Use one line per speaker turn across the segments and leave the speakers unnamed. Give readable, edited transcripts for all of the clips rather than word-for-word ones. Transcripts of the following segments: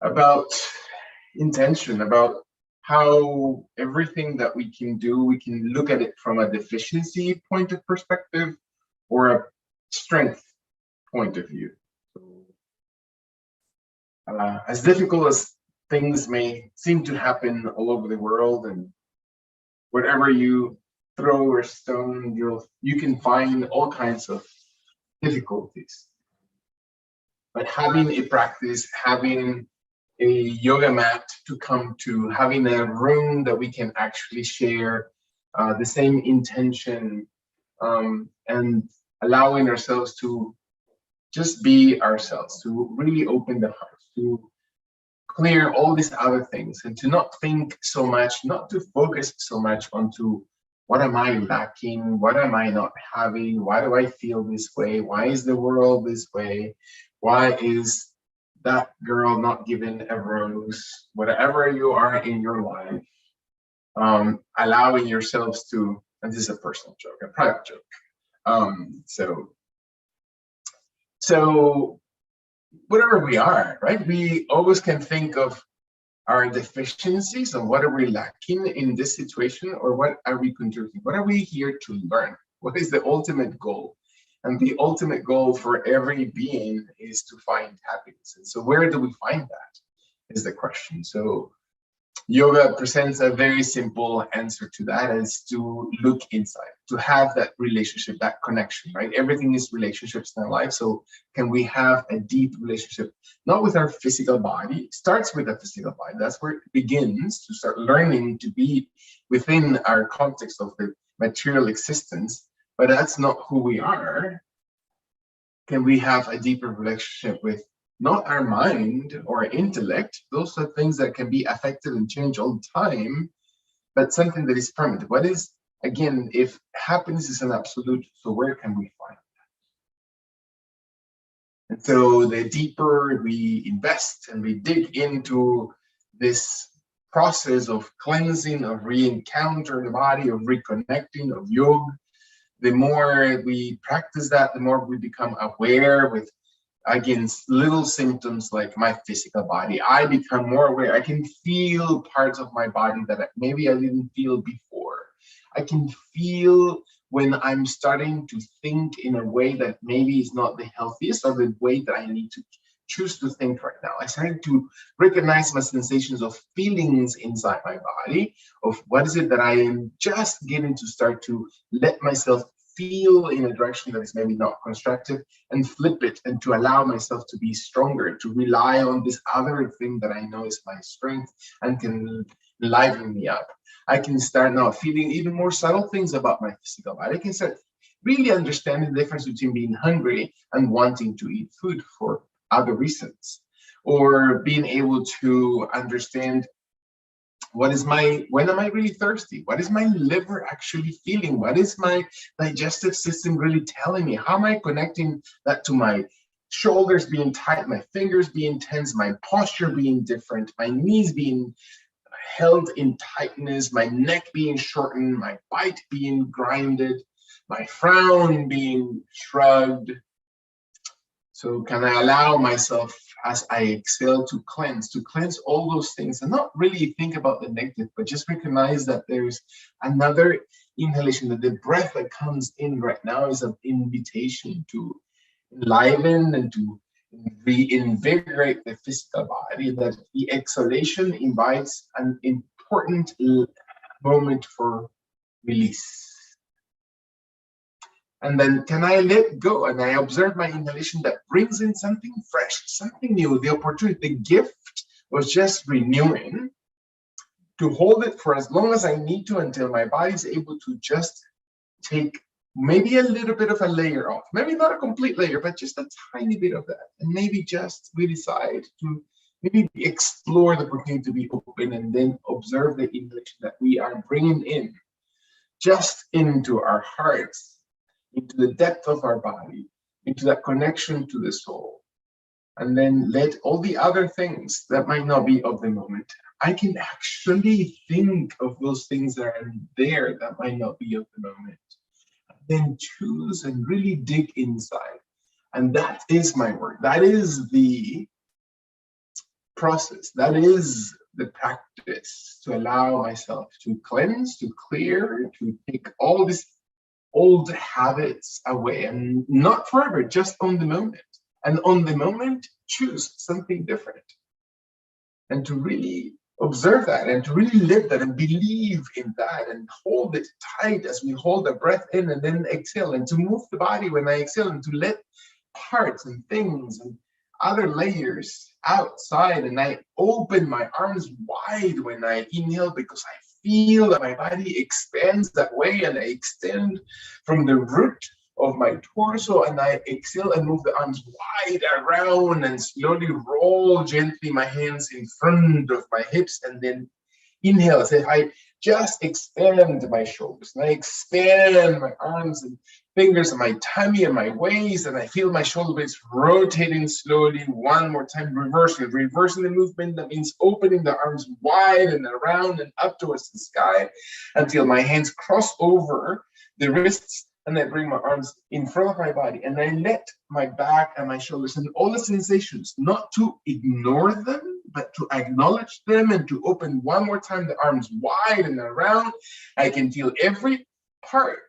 about intention, about how everything that we can do, we can look at it from a deficiency point of perspective or a strength point of view. As difficult as things may seem to happen all over the world, and wherever you throw a stone, you can find all kinds of difficulties. But having a practice, having a yoga mat to come to, having a room that we can actually share the same intention, and allowing ourselves to just be ourselves, to really open the heart, to clear all these other things, and to not think so much, not to focus so much onto what am I lacking, what am I not having, why do I feel this way, why is the world this way, why is that girl not given a rose, whatever you are in your life, allowing yourselves to, and this is a personal joke, a private joke. So whatever we are, right? We always can think of our deficiencies and what are we lacking in this situation, or what are we contributing? What are we here to learn? What is the ultimate goal? And the ultimate goal for every being is to find happiness. And so where do we find that is the question. So yoga presents a very simple answer to that, is to look inside, to have that relationship, that connection, right? Everything is relationships in our life. So can we have a deep relationship, not with our physical body? It starts with the physical body. That's where it begins, to start learning to be within our context of the material existence, but that's not who we are. Can we have a deeper relationship with not our mind or our intellect? Those are things that can be affected and change all the time, but something that is permanent. What is, again, if happiness is an absolute, so where can we find that? And so the deeper we invest and we dig into this process of cleansing, of re-encounter the body, of reconnecting, of yoga, the more we practice that, the more we become aware with, again, little symptoms like my physical body. I become more aware. I can feel parts of my body that maybe I didn't feel before. I can feel when I'm starting to think in a way that maybe is not the healthiest, or the way that I need to choose to think right now. I started to recognize my sensations of feelings inside my body, of what is it that I am just getting to start to let myself feel in a direction that is maybe not constructive, and flip it, and to allow myself to be stronger, to rely on this other thing that I know is my strength and can liven me up. I can start now feeling even more subtle things about my physical body. I can start really understanding the difference between being hungry and wanting to eat food for other reasons, or being able to understand when am I really thirsty? What is my liver actually feeling? What is my digestive system really telling me? How am I connecting that to my shoulders being tight, my fingers being tense, my posture being different, my knees being held in tightness, my neck being shortened, my bite being grinded, my frown being shrugged? So can I allow myself, as I exhale, to cleanse all those things, and not really think about the negative, but just recognize that there's another inhalation, that the breath that comes in right now is an invitation to enliven and to reinvigorate the physical body, that the exhalation invites an important moment for release. And then can I let go? And I observe my inhalation that brings in something fresh, something new, the opportunity, the gift was just renewing, to hold it for as long as I need to, until my body is able to just take maybe a little bit of a layer off, maybe not a complete layer, but just a tiny bit of that. And maybe just we decide to maybe explore the opportunity to be open, and then observe the inhalation that we are bringing in just into our hearts, into the depth of our body, into that connection to the soul. And then let all the other things that might not be of the moment, I can actually think of those things that are there that might not be of the moment. Then choose and really dig inside. And that is my work. That is the process. That is the practice to allow myself to cleanse, to clear, to take all these old habits away, and not forever, just on the moment. And on the moment, choose something different. And to really observe that and to really live that and believe in that and hold it tight as we hold the breath in and then exhale, and to move the body when I exhale, and to let parts and things and other layers outside, and I open my arms wide when I inhale, because I feel that my body expands that way, and I extend from the root of my torso, and I exhale and move the arms wide around and slowly roll gently my hands in front of my hips, and then inhale as if I just expand my shoulders, and I expand my arms and fingers and my tummy and my waist, and I feel my shoulder blades rotating slowly. One more time, reversing the movement. That means opening the arms wide and around and up towards the sky until my hands cross over the wrists, and I bring my arms in front of my body, and I let my back and my shoulders and all the sensations, not to ignore them, but to acknowledge them, and to open one more time the arms wide and around. I can feel every part,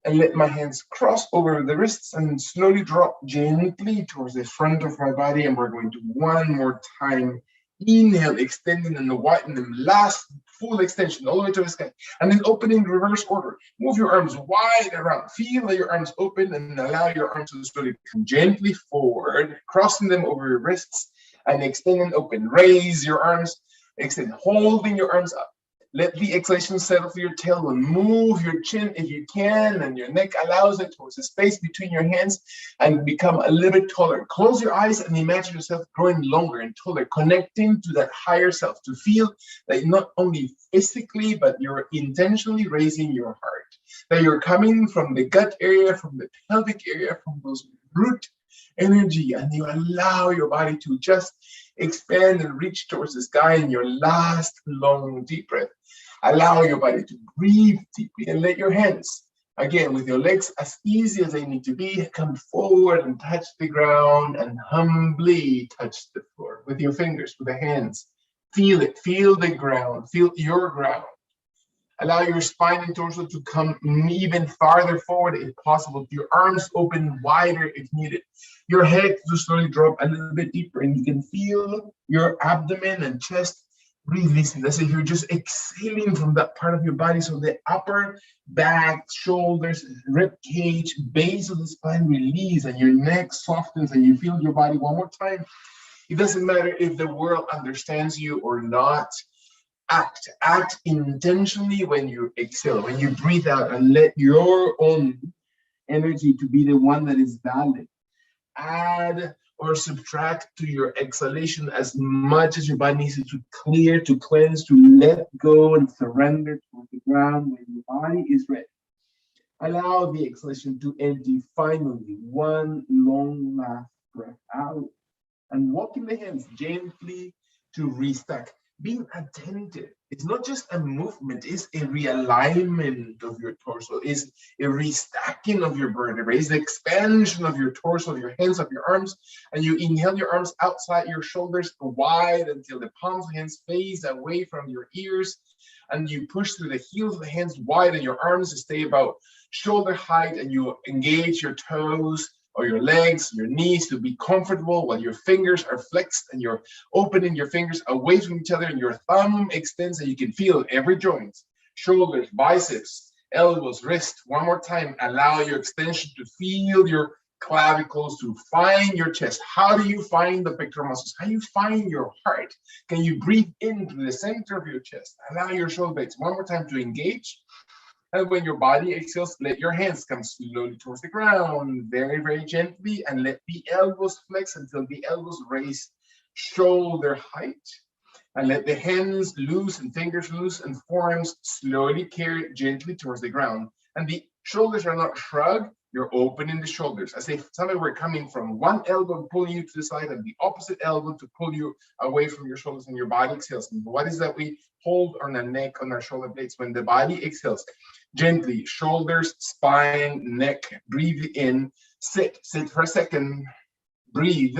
and let my hands cross over the wrists and slowly drop gently towards the front of my body. And we're going to one more time. Inhale, extending and widening, last full extension all the way to the sky, and then opening reverse order. Move your arms wide around. Feel that your arms open, and allow your arms to slowly come gently forward, crossing them over your wrists, and extend and open. Raise your arms, extend, holding your arms up. Let the exhalation settle through your tailbone. Move your chin if you can, and your neck allows it towards the space between your hands, and become a little bit taller. Close your eyes and imagine yourself growing longer and taller, connecting to that higher self, to feel that not only physically, but you're intentionally raising your heart, that you're coming from the gut area, from the pelvic area, from those root energy, and you allow your body to just expand and reach towards the sky in your last long deep breath. Allow your body to breathe deeply, and let your hands, again with your legs as easy as they need to be, come forward and touch the ground, and humbly touch the floor with your fingers, with the hands. Feel it, feel the ground, feel your ground. Allow your spine and torso to come even farther forward if possible. Your arms open wider if needed. Your head to slowly drop a little bit deeper, and you can feel your abdomen and chest releasing. As if you're just exhaling from that part of your body. So the upper back, shoulders, rib cage, base of the spine release, and your neck softens, and you feel your body one more time. It doesn't matter if the world understands you or not. Act intentionally when you exhale, when you breathe out, and let your own energy to be the one that is valid. Add or subtract to your exhalation as much as your body needs to clear, to cleanse, to let go and surrender to the ground when your body is ready. Allow the exhalation to empty finally. One long last breath out, and walking the hands gently to restack. Being attentive. It's not just a movement, it's a realignment of your torso, it's a restacking of your vertebrae, it's the expansion of your torso, of your hands, of your arms, and you inhale your arms outside your shoulders wide until the palms of the hands face away from your ears, and you push through the heels of the hands wide, and your arms stay about shoulder height, and you engage your toes or your legs, your knees to be comfortable while your fingers are flexed, and you're opening your fingers away from each other, and your thumb extends, and you can feel every joint, shoulders, biceps, elbows, wrist. One more time, allow your extension to feel your clavicles, to find your chest. How do you find the pectoral muscles? How do you find your heart? Can you breathe into the center of your chest? Allow your shoulder blades one more time to engage. And when your body exhales, let your hands come slowly towards the ground, very, very gently, and let the elbows flex until the elbows raise shoulder height. And let the hands loose and fingers loose and forearms slowly carry gently towards the ground. And the shoulders are not shrugged, you're opening the shoulders, as if somebody were coming from one elbow pulling you to the side and the opposite elbow to pull you away from your shoulders, and your body exhales. And what is that we hold on our neck, on our shoulder blades? When the body exhales, gently, shoulders, spine, neck, breathe in, sit for a second, breathe.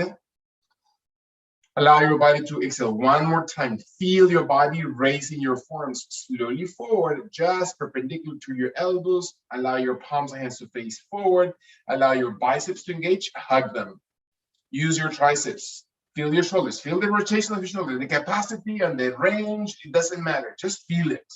Allow your body to exhale one more time. Feel your body raising your forearms slowly forward, just perpendicular to your elbows. Allow your palms and hands to face forward. Allow your biceps to engage, hug them. Use your triceps. Feel your shoulders. Feel the rotation of your shoulders, the capacity and the range. It doesn't matter. Just feel it.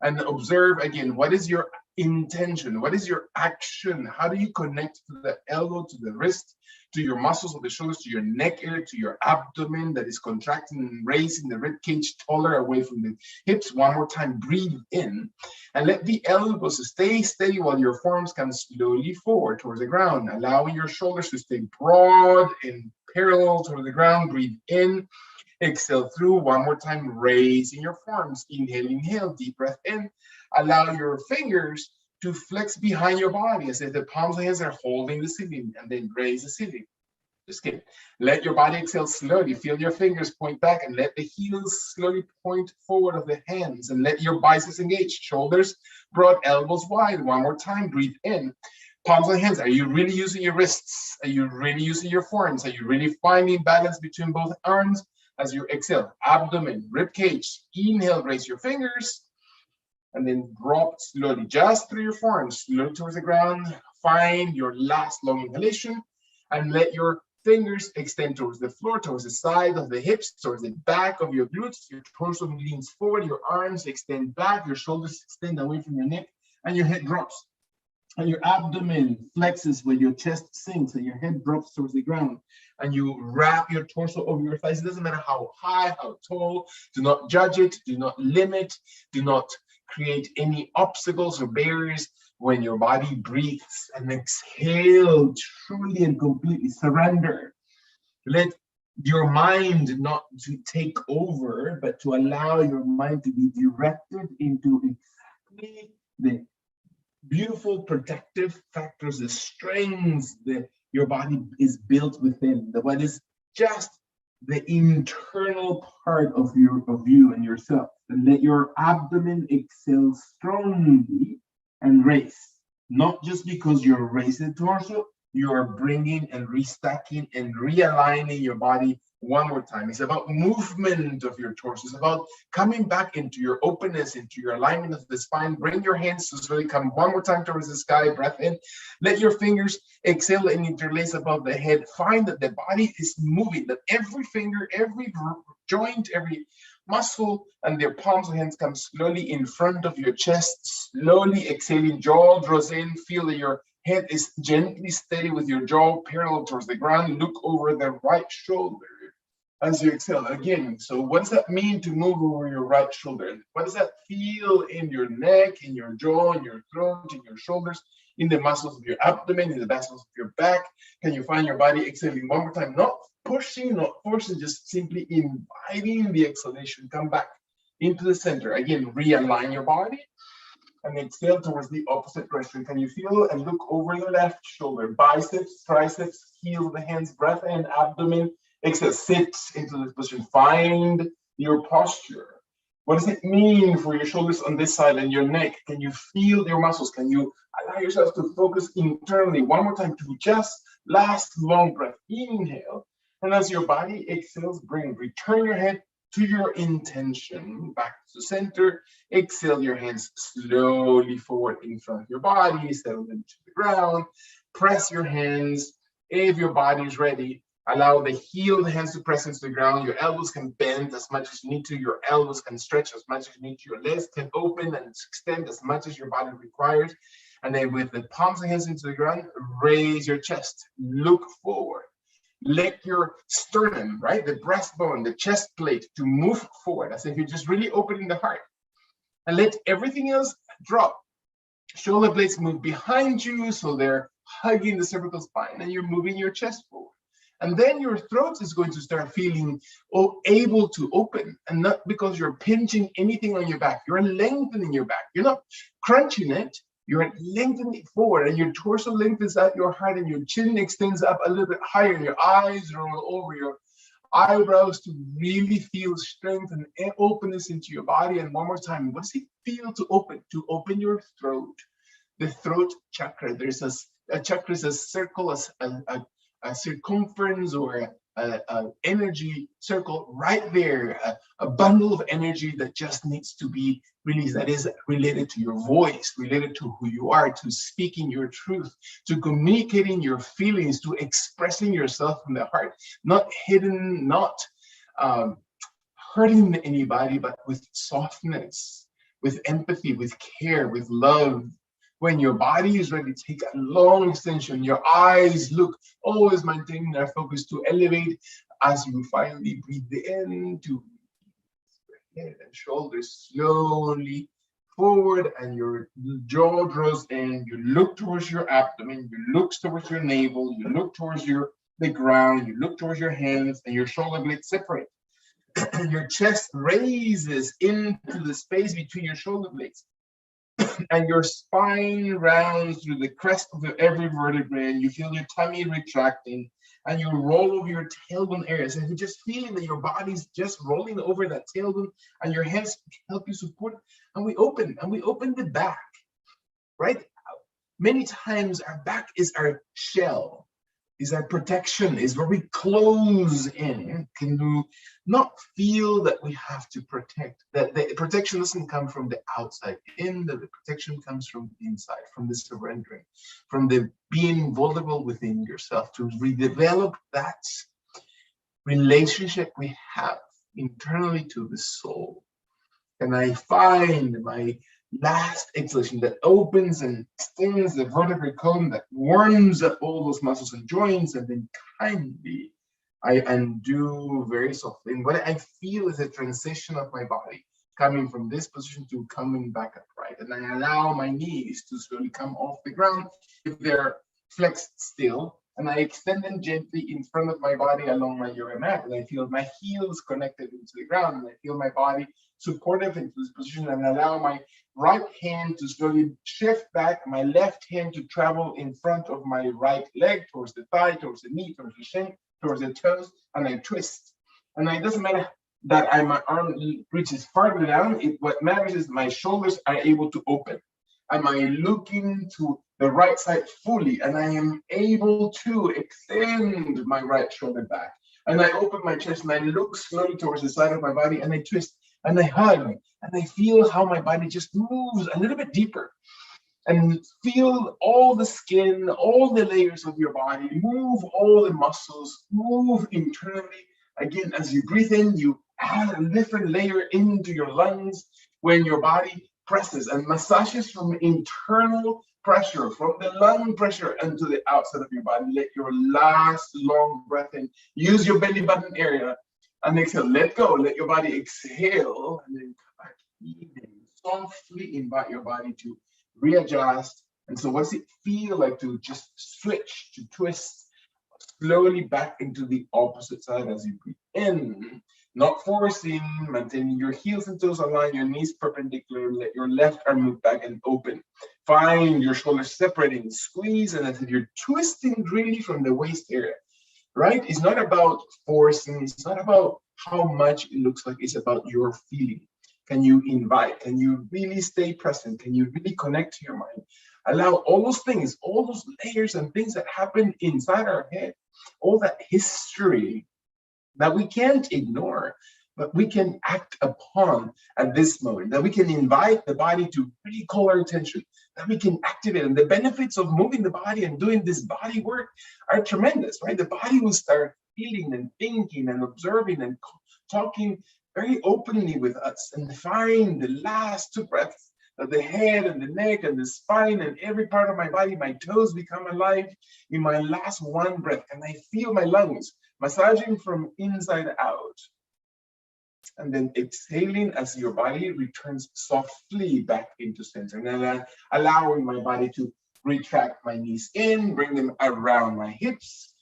And observe again, what is your intention? What is your action? How do you connect to the elbow, to the wrist, to your muscles of the shoulders, to your neck area, to your abdomen that is contracting and raising the rib cage taller away from the hips? One more time, breathe in and let the elbows stay steady while your forearms come slowly forward towards the ground, allowing your shoulders to stay broad and parallel toward the ground. Breathe in. Exhale through one more time, raising your forearms. Inhale, deep breath in. Allow your fingers to flex behind your body as if the palms of the hands are holding the ceiling, and then raise the ceiling. Just kidding. Let your body exhale slowly. Feel your fingers point back and let the heels slowly point forward of the hands, and let your biceps engage. Shoulders broad, elbows wide. One more time, breathe in. Palms of the hands. Are you really using your wrists? Are you really using your forearms? Are you really finding balance between both arms? As you exhale, abdomen, rib cage. Inhale, raise your fingers, and then drop slowly, just through your forearms, slowly towards the ground. Find your last long inhalation, and let your fingers extend towards the floor, towards the side of the hips, towards the back of your glutes. Your torso leans forward, your arms extend back, your shoulders extend away from your neck, and your head drops. And your abdomen flexes when your chest sinks and your head drops towards the ground. And you wrap your torso over your thighs. It doesn't matter how high, how tall. Do not judge it. Do not limit. Do not create any obstacles or barriers. When your body breathes, and exhale truly and completely. Surrender. Let your mind not to take over, but to allow your mind to be directed into exactly the beautiful protective factors, the strengths that your body is built within, what is just the internal part of you and yourself. And let your abdomen exhale strongly and raise. Not just because you're raising the torso, you are bringing and restacking and realigning your body one more time. It's about movement of your torso. It's about coming back into your openness, into your alignment of the spine. Bring your hands to slowly come one more time towards the sky. Breath in. Let your fingers exhale and interlace above the head. Find that the body is moving, that every finger, every joint, every muscle, and their palms and hands come slowly in front of your chest. Slowly exhaling, jaw draws in. Feel that your head is gently steady with your jaw parallel towards the ground. Look over the right shoulder as you exhale again. So what does that mean to move over your right shoulder? What does that feel in your neck, in your jaw, in your throat, in your shoulders, in the muscles of your abdomen, in the muscles of your back? Can you find your body exhaling one more time? Not pushing, not forcing, just simply inviting the exhalation. Come back into the center. Again, realign your body and exhale towards the opposite direction. Can you feel and look over the left shoulder? Biceps, triceps, heel of the hands, breath in, abdomen. Exhale, sit into this position. Find your posture. What does it mean for your shoulders on this side and your neck? Can you feel your muscles? Can you allow yourself to focus internally? One more time to just last long breath. Inhale. And as your body exhales, return your head to your intention, back to center. Exhale your hands slowly forward in front of your body. Settle them to the ground. Press your hands. If your body is ready, allow the heel of the hands to press into the ground. Your elbows can bend as much as you need to. Your elbows can stretch as much as you need to. Your legs can open and extend as much as your body requires. And then with the palms of the hands into the ground, raise your chest. Look forward. Let your sternum, right, the breastbone, the chest plate to move forward as if you're just really opening the heart. And let everything else drop. Shoulder blades move behind you so they're hugging the cervical spine, and you're moving your chest forward. And then your throat is going to start feeling able to open, and not because you're pinching anything on your back. You're lengthening your back. You're not crunching it. You're lengthening it forward, and your torso lengthens out your heart, and your chin extends up a little bit higher, and your eyes roll over your eyebrows to really feel strength and openness into your body. And one more time, what does it feel to open? To open your throat, the throat chakra. There's a chakra is a circle, a circumference or a energy circle right there, a bundle of energy that just needs to be released, that is related to your voice, related to who you are, to speaking your truth, to communicating your feelings, to expressing yourself from the heart, not hidden, not um, hurting anybody, but with softness, with empathy, with care, with love. When your body is ready, take a long extension. Your eyes look, always maintaining their focus to elevate as you finally breathe in to head and shoulders slowly forward, and your jaw draws in. You look towards your abdomen, you look towards your navel, you look towards the ground, you look towards your hands, and your shoulder blades separate. Your chest raises into the space between your shoulder blades, and your spine rounds through the crest of every vertebrae, and you feel your tummy retracting, and you roll over your tailbone areas, and you're just feeling that your body's just rolling over that tailbone, and your hands help you support, and we open the back, right? Many times our back is our shell, is our protection, is where we close in. Can you not feel that we have to protect? That the protection doesn't come from the outside in, that the protection comes from the inside, from the surrendering, from the being vulnerable within yourself, to redevelop that relationship we have internally to the soul. And I find my last exhalation that opens and extends the vertebrae column, that warms up all those muscles and joints, and then kindly I undo very softly. And what I feel is a transition of my body coming from this position to coming back upright. And I allow my knees to slowly come off the ground if they're flexed still. And I extend them gently in front of my body along my yoga mat. And I feel my heels connected into the ground. And I feel my body supportive into this position, and allow my right hand to slowly shift back, my left hand to travel in front of my right leg, towards the thigh, towards the knee, towards the shin, towards the toes, and I twist. And it doesn't matter that my arm reaches farther down. What matters is my shoulders are able to open. Am I looking to the right side fully? And I am able to extend my right shoulder back. And I open my chest, and I look slowly towards the side of my body, and I twist, and I hug, and I feel how my body just moves a little bit deeper. And feel all the skin, all the layers of your body, move all the muscles, move internally. Again, as you breathe in, you add a different layer into your lungs when your body presses and massages from internal pressure, from the lung pressure into the outside of your body. Let your last long breath in. Use your belly button area. And exhale, let go, let your body exhale, and then come back in. Softly invite your body to readjust. And so what's it feel like to just switch, to twist slowly back into the opposite side as you breathe in? Not forcing, maintaining your heels and toes aligned, your knees perpendicular, let your left arm move back and open. Find your shoulders separating, squeeze, and as if you're twisting really from the waist area. Right? It's not about forcing, it's not about how much it looks like, it's about your feeling. Can you invite? Can you really stay present? Can you really connect to your mind? Allow all those things, all those layers and things that happen inside our head, all that history that we can't ignore, but we can act upon at this moment, that we can invite the body to really call our attention, that we can activate. And the benefits of moving the body and doing this body work are tremendous, right? The body will start feeling and thinking and observing and talking very openly with us, and find the last two breaths of the head and the neck and the spine and every part of my body. My toes become alive in my last one breath, and I feel my lungs massaging from inside out. And then exhaling as your body returns softly back into center. And then allowing my body to retract my knees in, bring them around my hips,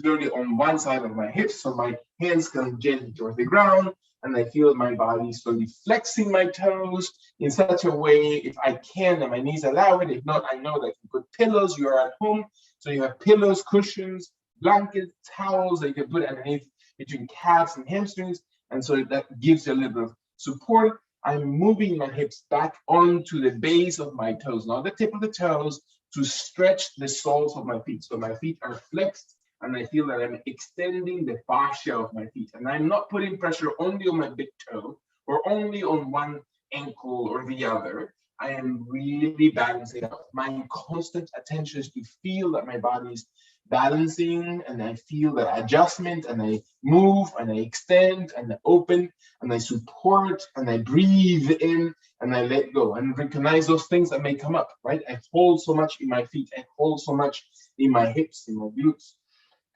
slowly on one side of my hips, so my hands come gently towards the ground, and I feel my body slowly flexing my toes in such a way, if I can, and my knees allow it. If not, I know that you put pillows, you are at home, so you have pillows, cushions, blankets, towels that you can put underneath between calves and hamstrings. And so that gives you a little bit of support. I'm moving my hips back onto the base of my toes, not the tip of the toes, to stretch the soles of my feet. So my feet are flexed and I feel that I'm extending the fascia of my feet. And I'm not putting pressure only on my big toe or only on one ankle or the other. I am really balancing out. My constant attention is to feel that my body is balancing, and I feel that adjustment, and I move and I extend and I open and I support and I breathe in and I let go and recognize those things that may come up, right? I hold so much in my feet, I hold so much in my hips, in my glutes.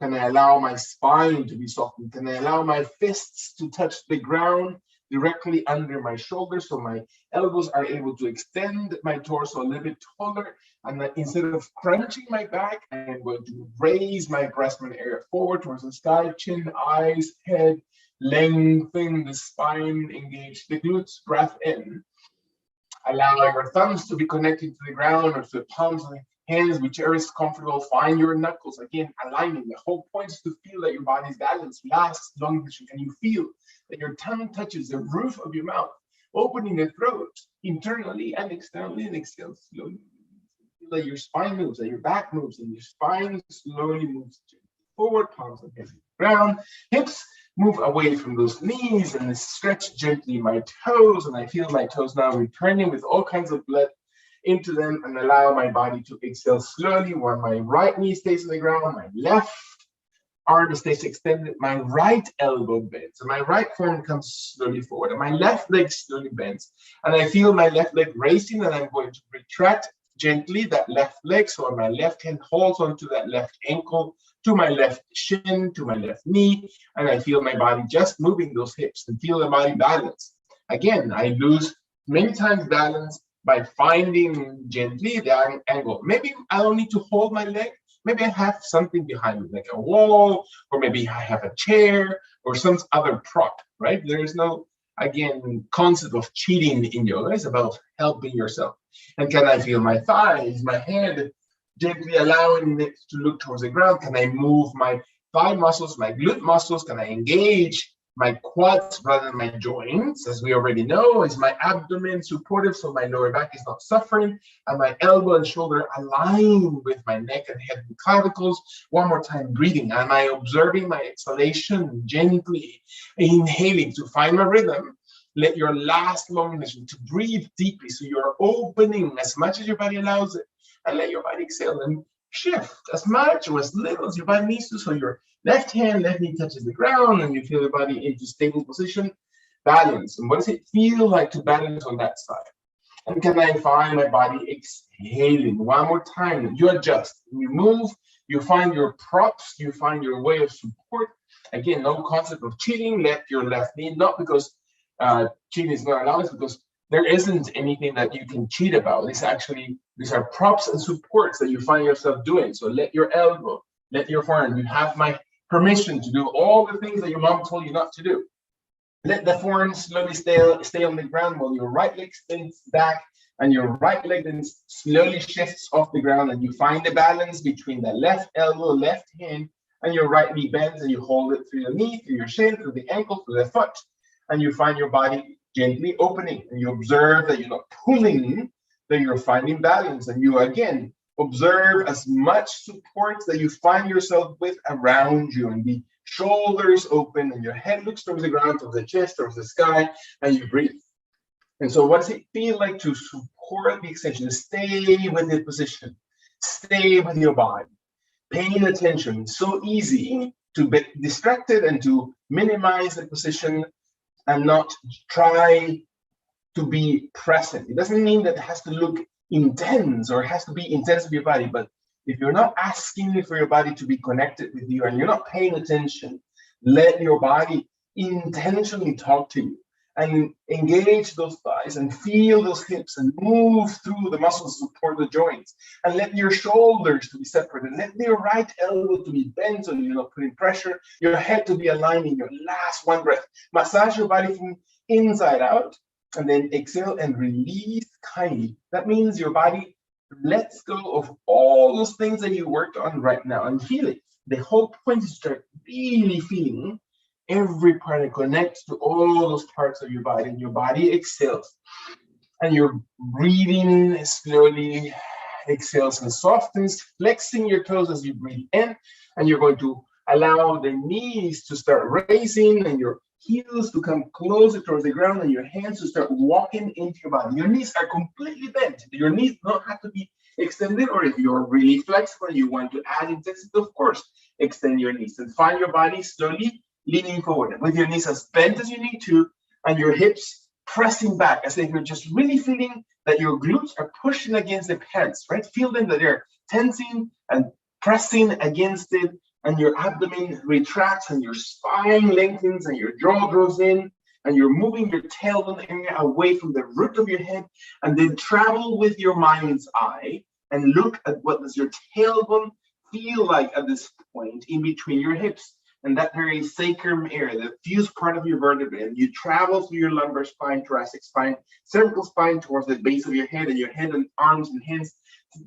Can I allow my spine to be softened? Can I allow my fists to touch the ground directly under my shoulders so my elbows are able to extend my torso a little bit taller? And that instead of crunching my back, I am going to raise my breastbone area forward towards the sky, chin, eyes, head, lengthen the spine, engage the glutes, breath in. Allow your thumbs to be connected to the ground or to the palms of the hands, whichever is comfortable. Find your knuckles. Again, aligning. The whole point is to feel that your body is balanced. Last long position. Can you feel that your tongue touches the roof of your mouth, opening the throat internally and externally, and exhale slowly. Feel that your spine moves, that your back moves, and your spine slowly moves forward, palms of hands to the ground, hips move away from those knees, and stretch gently my toes, and I feel my toes now returning with all kinds of blood into them, and allow my body to exhale slowly while my right knee stays on the ground, my left arm stays extended, my right elbow bends, and my right forearm comes slowly forward, and my left leg slowly bends, and I feel my left leg racing, and I'm going to retract gently that left leg, so my left hand holds onto that left ankle, to my left shin, to my left knee, and I feel my body just moving those hips and feel the body balance. Again, I lose many times balance by finding gently the angle. Maybe I don't need to hold my leg. Maybe I have something behind me, like a wall, or maybe I have a chair or some other prop, right? There is no, again, concept of cheating in yoga. It's about helping yourself. And can I feel my thighs, my head, gently allowing it to look towards the ground? Can I move my thigh muscles, my glute muscles? Can I engage my quads rather than my joints? As we already know, is my abdomen supportive so my lower back is not suffering, and my elbow and shoulder align with my neck and head and clavicles? One more time, breathing. Am I observing my exhalation, gently inhaling to find my rhythm? Let your last long mission to breathe deeply so you're opening as much as your body allows it, and let your body exhale and shift as much or as little as your body needs to, so your left hand, left knee touches the ground, and you feel your body into stable position, balance. And what does it feel like to balance on that side? And can I find my body exhaling? One more time, you adjust, you move, you find your props, you find your way of support. Again, no concept of cheating. Let your left knee, not because cheating is not allowed, it's because there isn't anything that you can cheat about. It's actually, these are props and supports that you find yourself doing. So let your elbow, let your forearm, you have my permission to do all the things that your mom told you not to do. Let the forearm slowly stay on the ground while your right leg spins back and your right leg then slowly shifts off the ground, and you find the balance between the left elbow, left hand, and your right knee bends, and you hold it through the knee, through your shin, through the ankle, through the foot, and you find your body gently opening, and you observe that you're not pulling, that you're finding balance, and you again observe as much support that you find yourself with around you, and the shoulders open, and your head looks towards the ground, towards the chest, towards the sky, and you breathe. And so what does it feel like to support the extension, to stay with the position, stay with your body, paying attention? It's so easy to be distracted and to minimize the position and not try to be present. It doesn't mean that it has to look intense or it has to be intense with your body, but if you're not asking for your body to be connected with you and you're not paying attention, let your body intentionally talk to you and engage those thighs and feel those hips and move through the muscles to support the joints, and let your shoulders to be separate, and let your right elbow to be bent so you're not putting pressure, your head to be aligning. Your last one breath, massage your body from inside out, and then exhale and release kindly. That means your body lets go of all those things that you worked on right now and feel it. The whole point is to start really feeling every part and connect to all those parts of your body, and your body exhales. And you're breathing slowly exhales and softens, flexing your toes as you breathe in, and you're going to allow the knees to start raising and your heels to come closer towards the ground and your hands to start walking into your body. Your knees are completely bent. Your knees don't have to be extended, or if you're really flexible and you want to add intensity, of course, extend your knees and find your body slowly leaning forward with your knees as bent as you need to and your hips pressing back as if you're just really feeling that your glutes are pushing against the pants, right? Feel them that they're tensing and pressing against it, and your abdomen retracts and your spine lengthens and your jaw draws in, and you're moving your tailbone area away from the root of your head, and then travel with your mind's eye and look at what does your tailbone feel like at this point in between your hips. And that very sacrum area, the fused part of your vertebrae, and you travel through your lumbar spine, thoracic spine, cervical spine towards the base of your head, and your head and arms and hands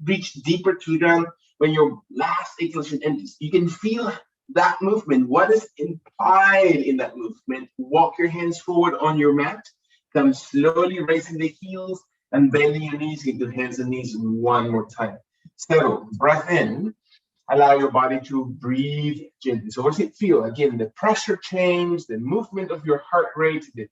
reach deeper to the ground. When your last exhalation empties, you can feel that movement. What is implied in that movement? Walk your hands forward on your mat, come slowly raising the heels and bending your knees into hands and knees one more time. So, breath in. Allow your body to breathe gently. So what does it feel? Again, the pressure change, the movement of your heart rate, the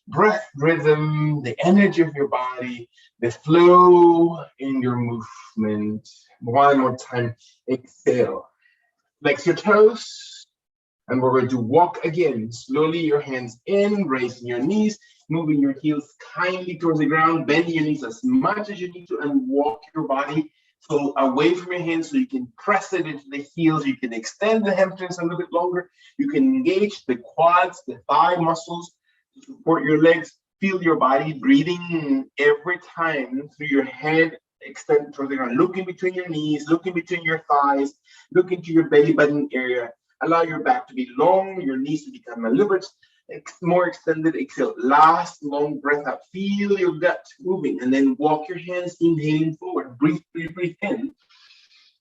breath rhythm, the energy of your body, the flow in your movement. One more time, exhale. Flex your toes, and we're going to walk again. Slowly your hands in, raising your knees, moving your heels kindly towards the ground, bending your knees as much as you need to, and walk your body so away from your hands so you can press it into the heels. You can extend the hamstrings a little bit longer. You can engage the quads, the thigh muscles to support your legs. Feel your body breathing every time through your head, extend towards the ground. Look in between your knees, look in between your thighs, look into your belly button area. Allow your back to be long, your knees to become a little bit more extended. Exhale. Last long breath out. Feel your gut moving, and then walk your hands inhaling forward. Breathe, breathe, breathe in.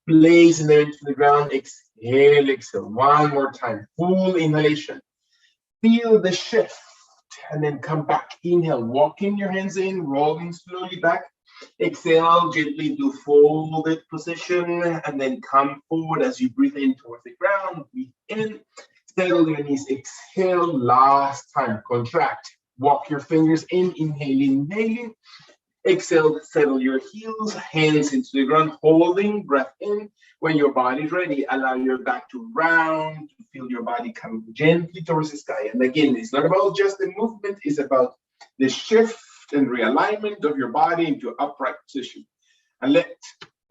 Placing them into the ground. Exhale, exhale. One more time. Full inhalation. Feel the shift, and then come back. Inhale. Walking your hands in, rolling slowly back. Exhale, gently to folded position, and then come forward as you breathe in towards the ground. Breathe in. Settle your knees. Exhale. Last time. Contract. Walk your fingers in. Inhaling, inhaling. Exhale. Settle your heels. Hands into the ground. Holding. Breath in. When your body's ready, allow your back to round. To feel your body come gently towards the sky. And again, it's not about just the movement. It's about the shift and realignment of your body into upright position. And let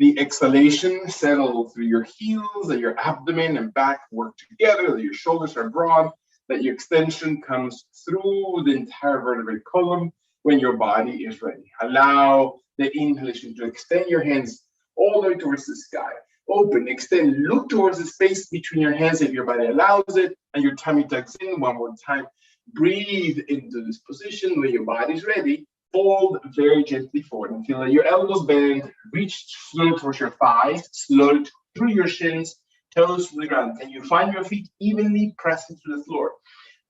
the exhalation settle through your heels, that your abdomen and back work together, that your shoulders are broad, that your extension comes through the entire vertebrate column when your body is ready. Allow the inhalation to extend your hands all the way towards the sky. Open, extend, look towards the space between your hands if your body allows it, and your tummy tucks in. One more time. Breathe into this position when your body's ready. Fold very gently forward until your elbows bend. Reach slowly towards your thighs, slowly through your shins, toes to the ground. Can you find your feet evenly pressed into the floor?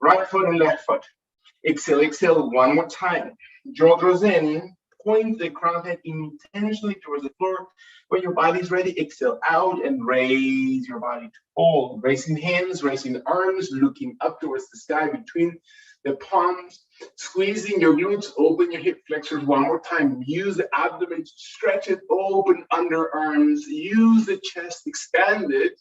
Right foot and left foot. Exhale, exhale one more time. Jaw draws in. Point the crown head intentionally towards the floor. When your body's ready, exhale out and raise your body to fold. Raising hands, raising arms, looking up towards the sky between the palms, squeezing your glutes, open your hip flexors one more time. Use the abdomen to stretch it, open underarms, use the chest, expand it,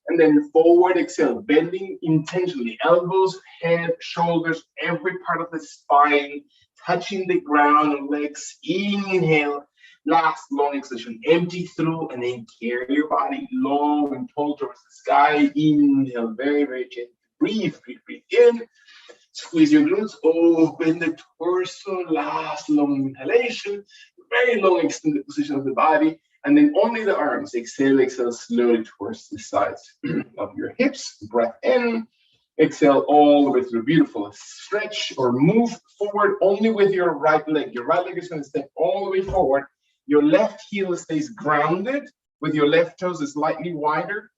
and then forward exhale, bending intentionally, elbows, head, shoulders, every part of the spine, touching the ground, legs, inhale, last long exhalation, empty through, and then carry your body long and tall towards the sky. Inhale, very, very gently, breathe, breathe, breathe in. Squeeze your glutes, open the torso, last long inhalation, very long extended position of the body, and then only the arms. Exhale, exhale slowly towards the sides of your hips. Breath in, exhale all the way through. Beautiful. Stretch or move forward only with your right leg. Your right leg is going to step all the way forward. Your left heel stays grounded with your left toes slightly wider,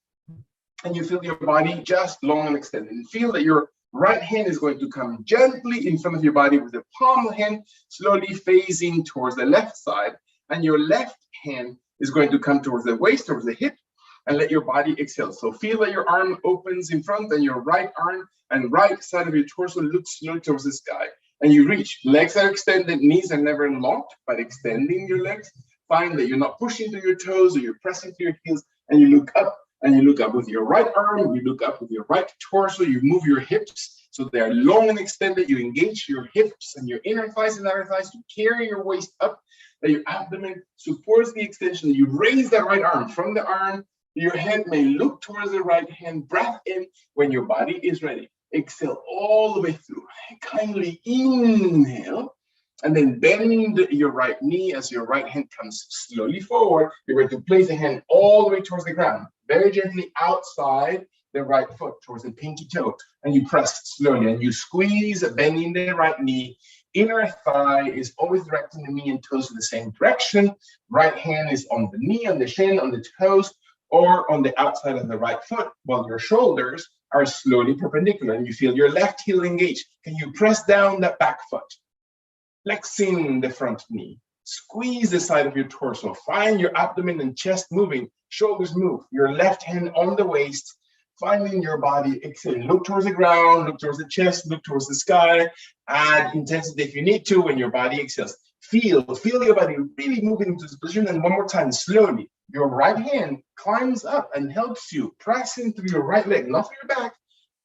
and you feel your body just long and extended. And feel that your right hand is going to come gently in front of your body with the palm of the hand slowly facing towards the left side, and your left hand is going to come towards the waist, towards the hip, and let your body exhale. So feel that your arm opens in front, and your right arm and right side of your torso looks slowly towards the sky. And you reach. Legs are extended, knees are never locked, but extending your legs. Find that you're not pushing to your toes or you're pressing to your heels, and you look up. And you look up with your right arm, you look up with your right torso, you move your hips so they are long and extended. You engage your hips and your inner thighs and outer thighs to carry your waist up, that your abdomen supports the extension. You raise that right arm. From the arm, your head may look towards the right hand. Breath in when your body is ready. Exhale all the way through. Kindly inhale. And then bend your right knee as your right hand comes slowly forward. You're going to place the hand all the way towards the ground, very gently outside the right foot towards the pinky toe. And you press slowly and you squeeze, bending the right knee. Inner thigh is always directing the knee and toes in the same direction. Right hand is on the knee, on the shin, on the toes, or on the outside of the right foot, while your shoulders are slowly perpendicular. And you feel your left heel engage. Can you press down that back foot? Flexing the front knee. Squeeze the side of your torso. Find your abdomen and chest moving. Shoulders move. Your left hand on the waist. Finding your body. Exhale. Look towards the ground. Look towards the chest. Look towards the sky. Add intensity if you need to when your body exhales. Feel your body really moving into this position. And one more time, slowly. Your right hand climbs up and helps you. Pressing through your right leg, not through your back.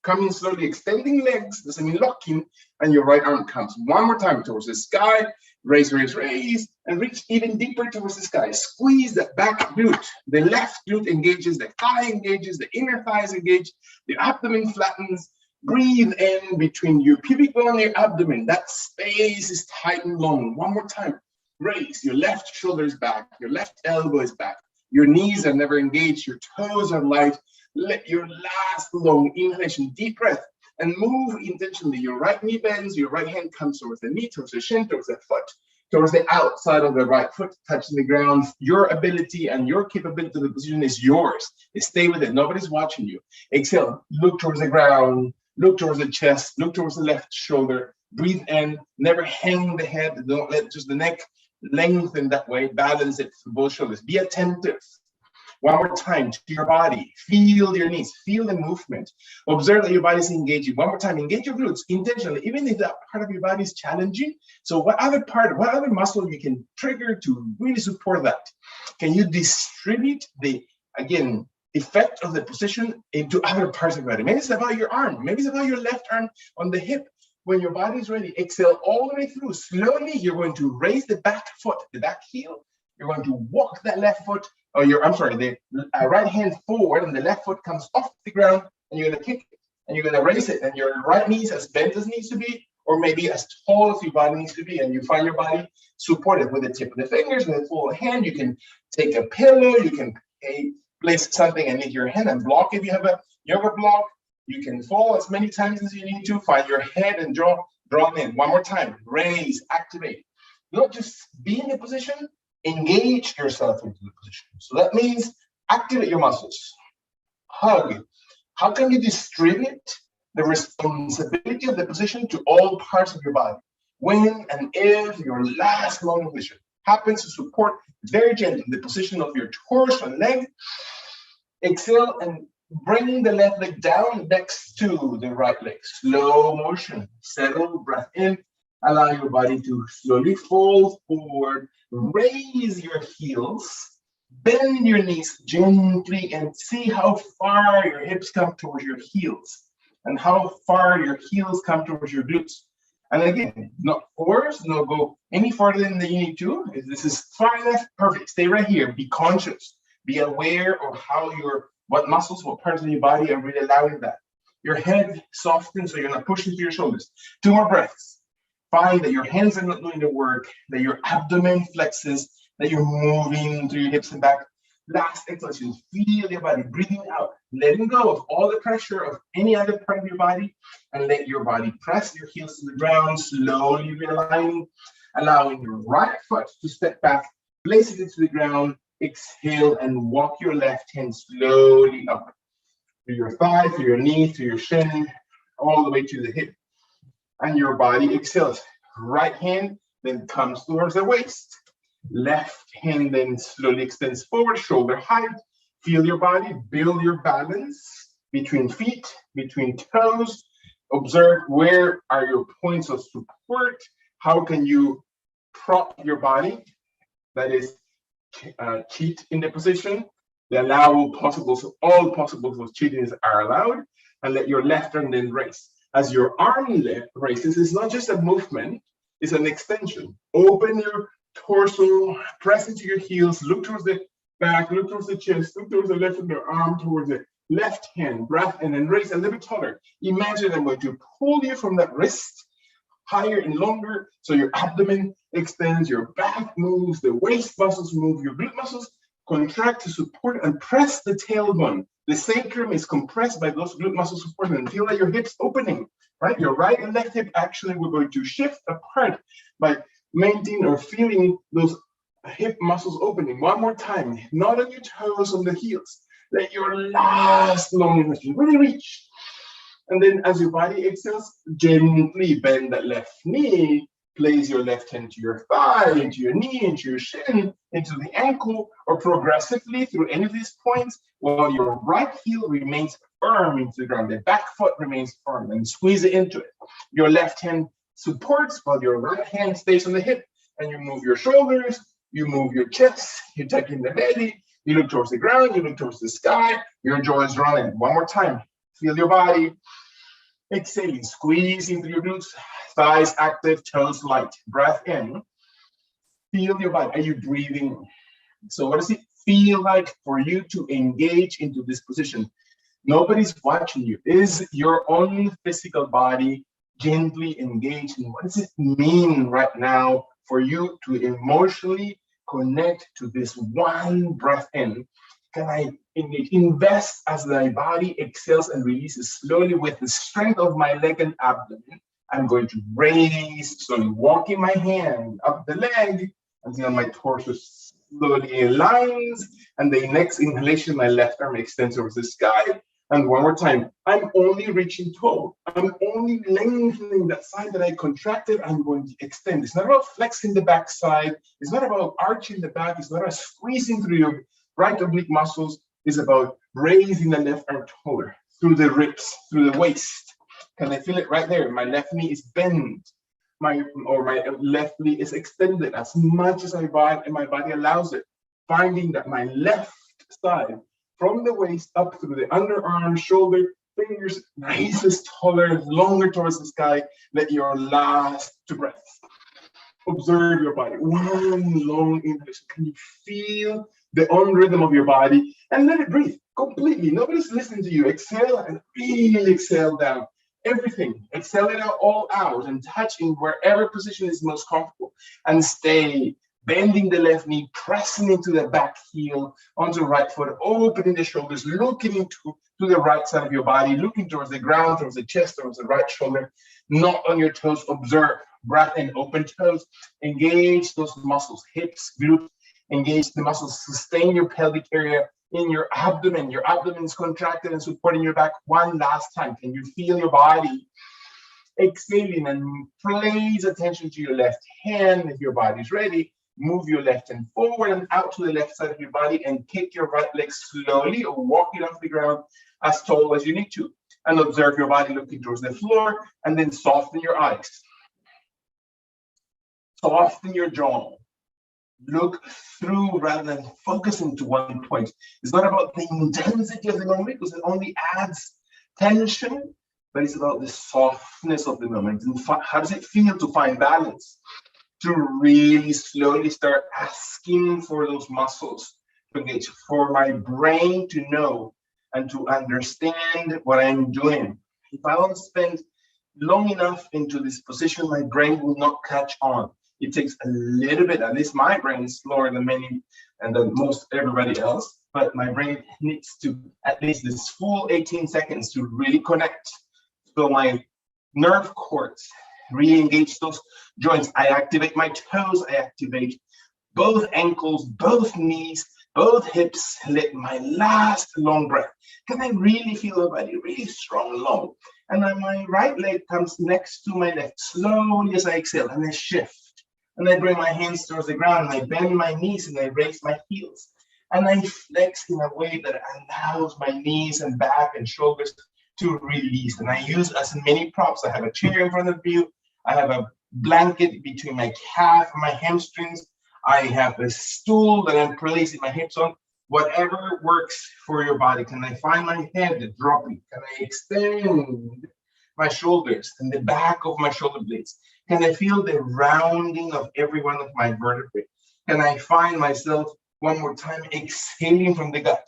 Coming slowly, extending legs, doesn't mean locking, and your right arm comes one more time towards the sky. Raise, raise, raise, and reach even deeper towards the sky. Squeeze that back glute. The left glute engages, the thigh engages, the inner thighs engage, the abdomen flattens. Breathe in between your pubic bone and your abdomen. That space is tight and long. One more time. Raise, your left shoulder is back, your left elbow is back. Your knees are never engaged, your toes are light. Let your last long inhalation, deep breath, and move intentionally. Your right knee bends, your right hand comes towards the knee, towards the shin, towards the foot, towards the outside of the right foot, touching the ground. Your ability and your capability of the position is yours. Stay with it. Nobody's watching you. Exhale. Look towards the ground. Look towards the chest. Look towards the left shoulder. Breathe in. Never hang the head. Don't let just the neck lengthen that way. Balance it for both shoulders. Be attentive. One more time to your body. Feel your knees. Feel the movement. Observe that your body is engaging. One more time. Engage your glutes intentionally, even if that part of your body is challenging. So what other muscle you can trigger to really support that? Can you distribute the, again, effect of the position into other parts of your body? Maybe it's about your arm. Maybe it's about your left arm on the hip. When your body is ready, exhale all the way through. Slowly, you're going to raise the back foot, the back heel. You're going to walk that left foot, or the right hand forward, and the left foot comes off the ground, and you're going to kick it, and you're going to raise it, and your right knee is as bent as it needs to be, or maybe as tall as your body needs to be, and you find your body supported with the tip of the fingers, with the full hand. You can take a pillow, you can place something underneath your hand and block if you have a yoga block. You can fall as many times as you need to. Find your head and draw in. One more time. Raise, activate. Not just be in a position, engage yourself into the position. So that means activate your muscles. Hug. How can you distribute the responsibility of the position to all parts of your body? When and if your last long position happens to support very gently the position of your torso and leg, exhale and bring the left leg down next to the right leg. Slow motion. Settle, breath in. Allow your body to slowly fold forward. Raise your heels. Bend your knees gently and see how far your hips come towards your heels and how far your heels come towards your glutes. And again, not force, no go any farther than you need to. If this is far enough, perfect. Stay right here. Be conscious. Be aware of how what muscles, what parts of your body are really allowing that. Your head softens so you're not pushing through your shoulders. 2 more breaths. Find that your hands are not doing the work, that your abdomen flexes, that you're moving through your hips and back. Last exhalation, feel your body breathing out, letting go of all the pressure of any other part of your body, and let your body press your heels to the ground, slowly realigning, allowing your right foot to step back, place it into the ground, exhale, and walk your left hand slowly up through your thigh, through your knee, through your shin, all the way to the hip. And your body exhales. Right hand then comes towards the waist. Left hand then slowly extends forward, shoulder height. Feel your body, build your balance between feet, between toes. Observe where are your points of support. How can you prop your body? That is, cheat in the position. The allowable possibles, all possibles of cheating are allowed. And let your left arm then raise. As your arm raises, it's not just a movement, it's an extension. Open your torso, press into your heels, look towards the back, look towards the chest, look towards the left of your arm, towards the left hand, breath, and then raise a little bit taller. Imagine I'm going to pull you from that wrist higher and longer, so your abdomen extends, your back moves, the waist muscles move, your glute muscles contract to support and press the tailbone. The sacrum is compressed by those glute muscles supporting and feel like your hips opening, right? Your right and left hip actually we're going to shift apart by maintaining or feeling those hip muscles opening. One more time, not on your toes, on the heels. Let your last long inhalation really reach. And then as your body exhales, gently bend that left knee, place your left hand to your thigh, into your knee, into your shin, into the ankle, or progressively through any of these points, while your right heel remains firm into the ground. The back foot remains firm and squeeze it into it. Your left hand supports while your right hand stays on the hip, and you move your shoulders, you move your chest, you tuck in the belly, you look towards the ground, you look towards the sky, your jaw is running. One more time. Feel your body. Exhaling, squeezing through your glutes, thighs active, toes light. Breath in. Feel your body. Are you breathing? So what does it feel like for you to engage into this position? Nobody's watching you. Is your own physical body gently engaged? And what does it mean right now for you to emotionally connect to this one breath in? Can I invest as my body exhales and releases slowly with the strength of my leg and abdomen? I'm going to raise, slowly walking my hand up the leg until my torso slowly aligns. And the next inhalation, my left arm extends towards the sky. And one more time, I'm only reaching toe. I'm only lengthening that side that I contracted. I'm going to extend. It's not about flexing the back side. It's not about arching the back. It's not about squeezing through your right oblique muscles. Is about raising the left arm taller through the ribs, through the waist. Can I feel it right there? My left knee is bent. My left knee is extended as much as my body allows it. Finding that my left side, from the waist up through the underarm, shoulder, fingers, raises taller, longer towards the sky. Let your last breath. Observe your body. One long inhalation. Can you feel the own rhythm of your body? And let it breathe completely. Nobody's listening to you. Exhale and really exhale down. Everything. Exhale it out, all out, and touching wherever position is most comfortable. And stay bending the left knee, pressing into the back heel, onto the right foot, opening the shoulders, looking to the right side of your body, looking towards the ground, towards the chest, towards the right shoulder, not on your toes. Observe. Breath in, open toes, engage those muscles, hips, glutes, engage the muscles, sustain your pelvic area in your abdomen. Your abdomen is contracted and supporting your back. One last time. Can you feel your body exhaling? And place attention to your left hand if your body's ready. Move your left hand forward and out to the left side of your body and kick your right leg slowly or walk it off the ground as tall as you need to. And observe your body looking towards the floor, and then soften your eyes. Soften your jaw. Look through rather than focusing to one point. It's not about the intensity of the moment because it only adds tension, but it's about the softness of the moment. And how does it feel to find balance? To really slowly start asking for those muscles to engage, for my brain to know and to understand what I'm doing. If I don't spend long enough into this position, my brain will not catch on. It takes a little bit, at least my brain is slower than many and than most everybody else, but my brain needs to at least this full 18 seconds to really connect. So my nerve cords really engage those joints. I activate my toes, I activate both ankles, both knees, both hips. Let my last long breath. Can I really feel my body really strong, long? And then my right leg comes next to my left, slowly as I exhale, and I shift.
And I bring my hands towards the ground, and I bend my knees, and I raise my heels. And I flex in a way that allows my knees and back and shoulders to release. And I use as many props. I have a chair in front of you. I have a blanket between my calf and my hamstrings. I have a stool that I'm placing my hips on. Whatever works for your body. Can I find my head dropping? Can I extend my shoulders and the back of my shoulder blades? Can I feel the rounding of every one of my vertebrae? Can I find myself one more time exhaling from the gut?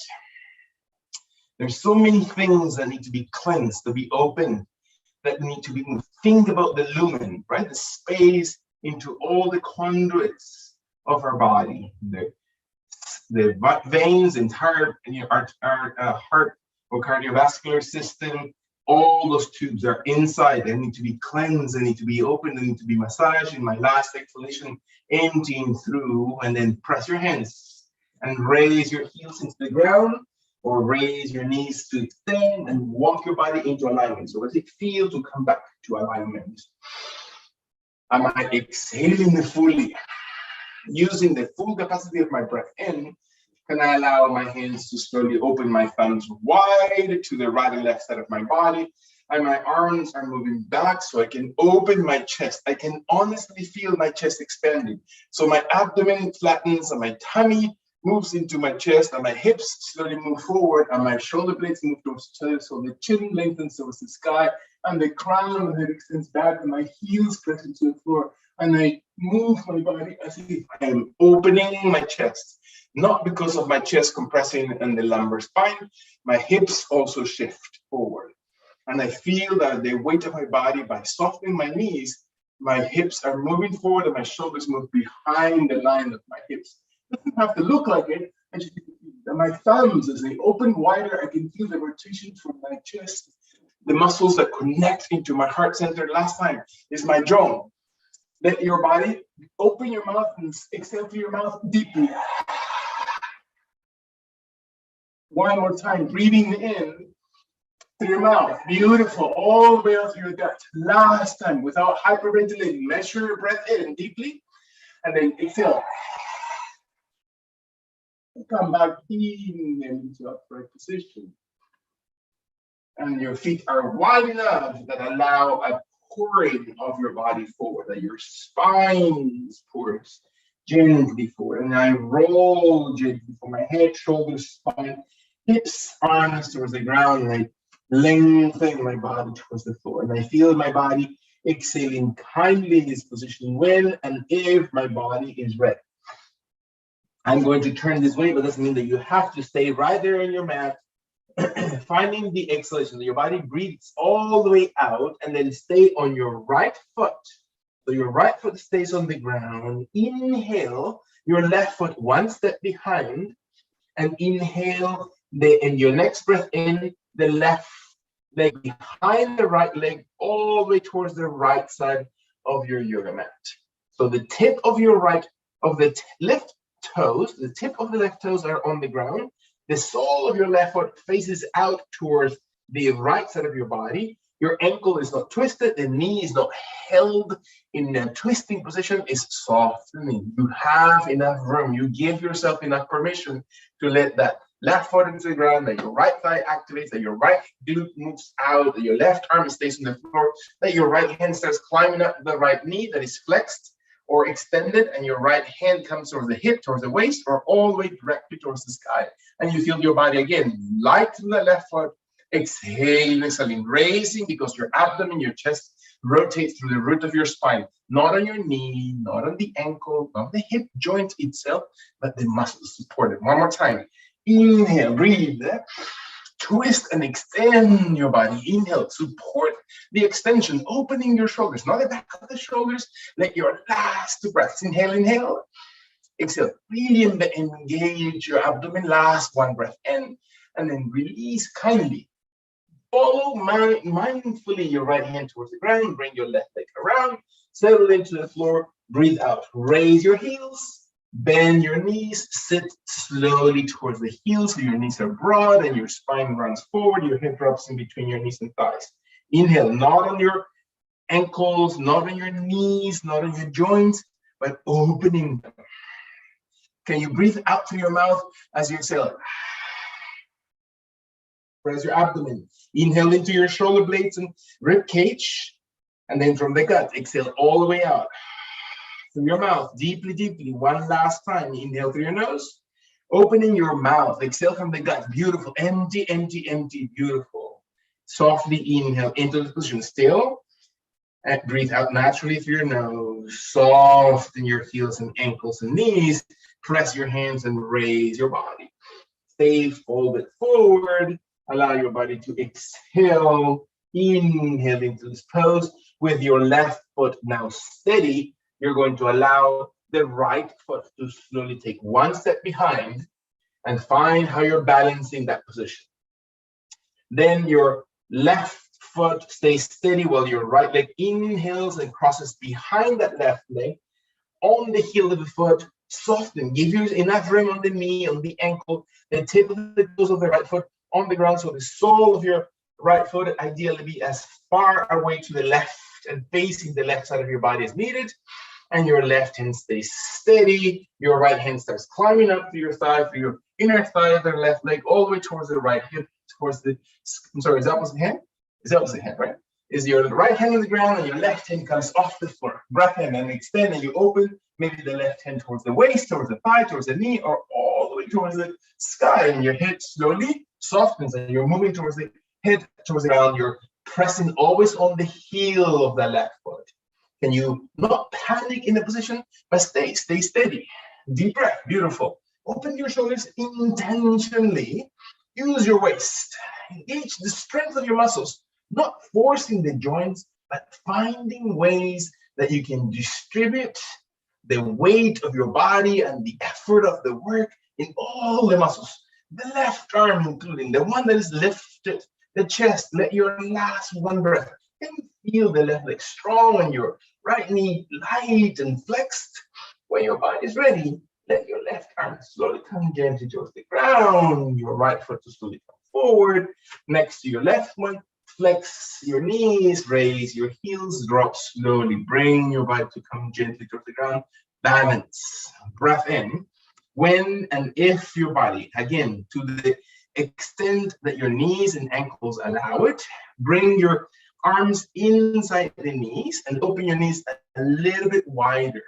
There's so many things that need to be cleansed, to be open, that need to be moved. Think about the lumen, right? The space into all the conduits of our body, the veins, entire our heart or cardiovascular system. All those tubes are inside. They need to be cleansed. They need to be opened. They need to be massaged. In my last exhalation, emptying through, and then press your hands and raise your heels into the ground, or raise your knees to extend and walk your body into alignment. So what does it feel to come back to alignment? Am I exhaling fully, using the full capacity of my breath in? Can I allow my hands to slowly open my thumbs wide to the right and left side of my body? And my arms are moving back so I can open my chest. I can honestly feel my chest expanding. So my abdomen flattens and my tummy moves into my chest, and my hips slowly move forward, and my shoulder blades move towards each other. So the chin lengthens towards the sky, and the crown of the head extends back, and my heels press into the floor. And I move my body as if I am opening my chest. Not because of my chest compressing and the lumbar spine, my hips also shift forward. And I feel that the weight of my body, by softening my knees, my hips are moving forward and my shoulders move behind the line of my hips. It doesn't have to look like it. And my thumbs, as they open wider, I can feel the rotation from my chest. The muscles that connect into my heart center last time is my jaw. Let your body open your mouth and exhale through your mouth deeply. One more time, breathing in through your mouth. Beautiful, all the way out through your gut. Last time, without hyperventilating. Measure your breath in deeply, and then exhale. Come back in into upright position. And your feet are wide enough that allow a pouring of your body forward, that your spine pours gently forward. And I roll gently from my head, shoulders, spine, hips, arms towards the ground, and I lengthen my body towards the floor. And I feel my body exhaling kindly in this position when and if my body is ready. I'm going to turn this way, but doesn't mean that you have to stay right there on your mat, finding the exhalation, that your body breathes all the way out, and then stay on your right foot. So your right foot stays on the ground. Inhale, your left foot one step behind, and inhale, in your next breath in, the left leg behind the right leg, all the way towards the right side of your yoga mat. So the tip of your left toes, the tip of the left toes are on the ground. The sole of your left foot faces out towards the right side of your body. Your ankle is not twisted. The knee is not held in a twisting position. It's softening. You have enough room. You give yourself enough permission to let that left foot into the ground, that your right thigh activates, that your right glute moves out, that your left arm stays on the floor, that your right hand starts climbing up the right knee that is flexed or extended, and your right hand comes towards the hip, towards the waist, or all the way directly towards the sky. And you feel your body again, light through the left foot, exhaling, exhaling, raising, because your abdomen, your chest rotates through the root of your spine, not on your knee, not on the ankle, not the hip joint itself, but the muscles support it. One more time. Inhale, breathe. Twist and extend your body. Inhale, support the extension, opening your shoulders, not the back of the shoulders. Let your last two breaths. Inhale, inhale. Exhale, really engage your abdomen. Last one breath in, and then release kindly. Follow mindfully your right hand towards the ground. Bring your left leg around. Settle into the floor. Breathe out. Raise your heels. Bend your knees, sit slowly towards the heels so your knees are broad and your spine runs forward, your head drops in between your knees and thighs. Inhale, not on your ankles, not on your knees, not on your joints,
but opening them. Can you breathe out through your mouth as you exhale? Press your abdomen. Inhale into your shoulder blades and rib cage. And then from the gut, exhale all the way out. Through your mouth, deeply, deeply. One last time. Inhale through your nose. Opening your mouth. Exhale from the gut. Beautiful. Empty, empty, empty. Beautiful. Softly inhale into the position. Still. And breathe out naturally through your nose. Soften your heels and ankles and knees. Press your hands and raise your body. Stay folded forward. Allow your body to exhale. Inhale into this pose. With your left foot now steady, you're going to allow the right foot to slowly take one step behind and find how you're balancing that position. Then your left foot stays steady while your right leg inhales and crosses behind that left leg. On the heel of the foot, soften. Give you enough room on the knee, on the ankle, the tip of the toes of the right foot on the ground. So the sole of your right foot ideally be as far away to the left and facing the left side of your body as needed. And your left hand stays steady. Your right hand starts climbing up to your thigh, for your inner thigh of the left leg, all the way towards the right hip, towards the, I'm sorry, is that opposite hand? Is that opposite hand, right? Is your right hand on the ground and your left hand comes off the floor. Breath in and extend, and you open maybe the left hand towards the waist, towards the thigh, towards the knee, or all the way towards the sky. And your head slowly softens and you're moving towards the head, towards the ground. You're pressing always on the heel of the left foot. Can you not panic in the position, but stay steady. Deep breath, beautiful. Open your shoulders intentionally. Use your waist. Engage the strength of your muscles, not forcing the joints, but finding ways that you can distribute the weight of your body and the effort of the work in all the muscles. The left arm, including the one that is lifted, the chest. Let your last one breath. And feel the left leg strong and your right knee light and flexed. When your body is ready, let your left arm slowly come gently towards the ground. Your right foot to slowly come forward. Next to your left one, flex your knees, raise your heels, drop slowly. Bring your body to come gently towards the ground. Balance. Breath in. When and if your body, again, to the extent that your knees and ankles allow it, bring your arms inside the knees and open your knees a little bit wider.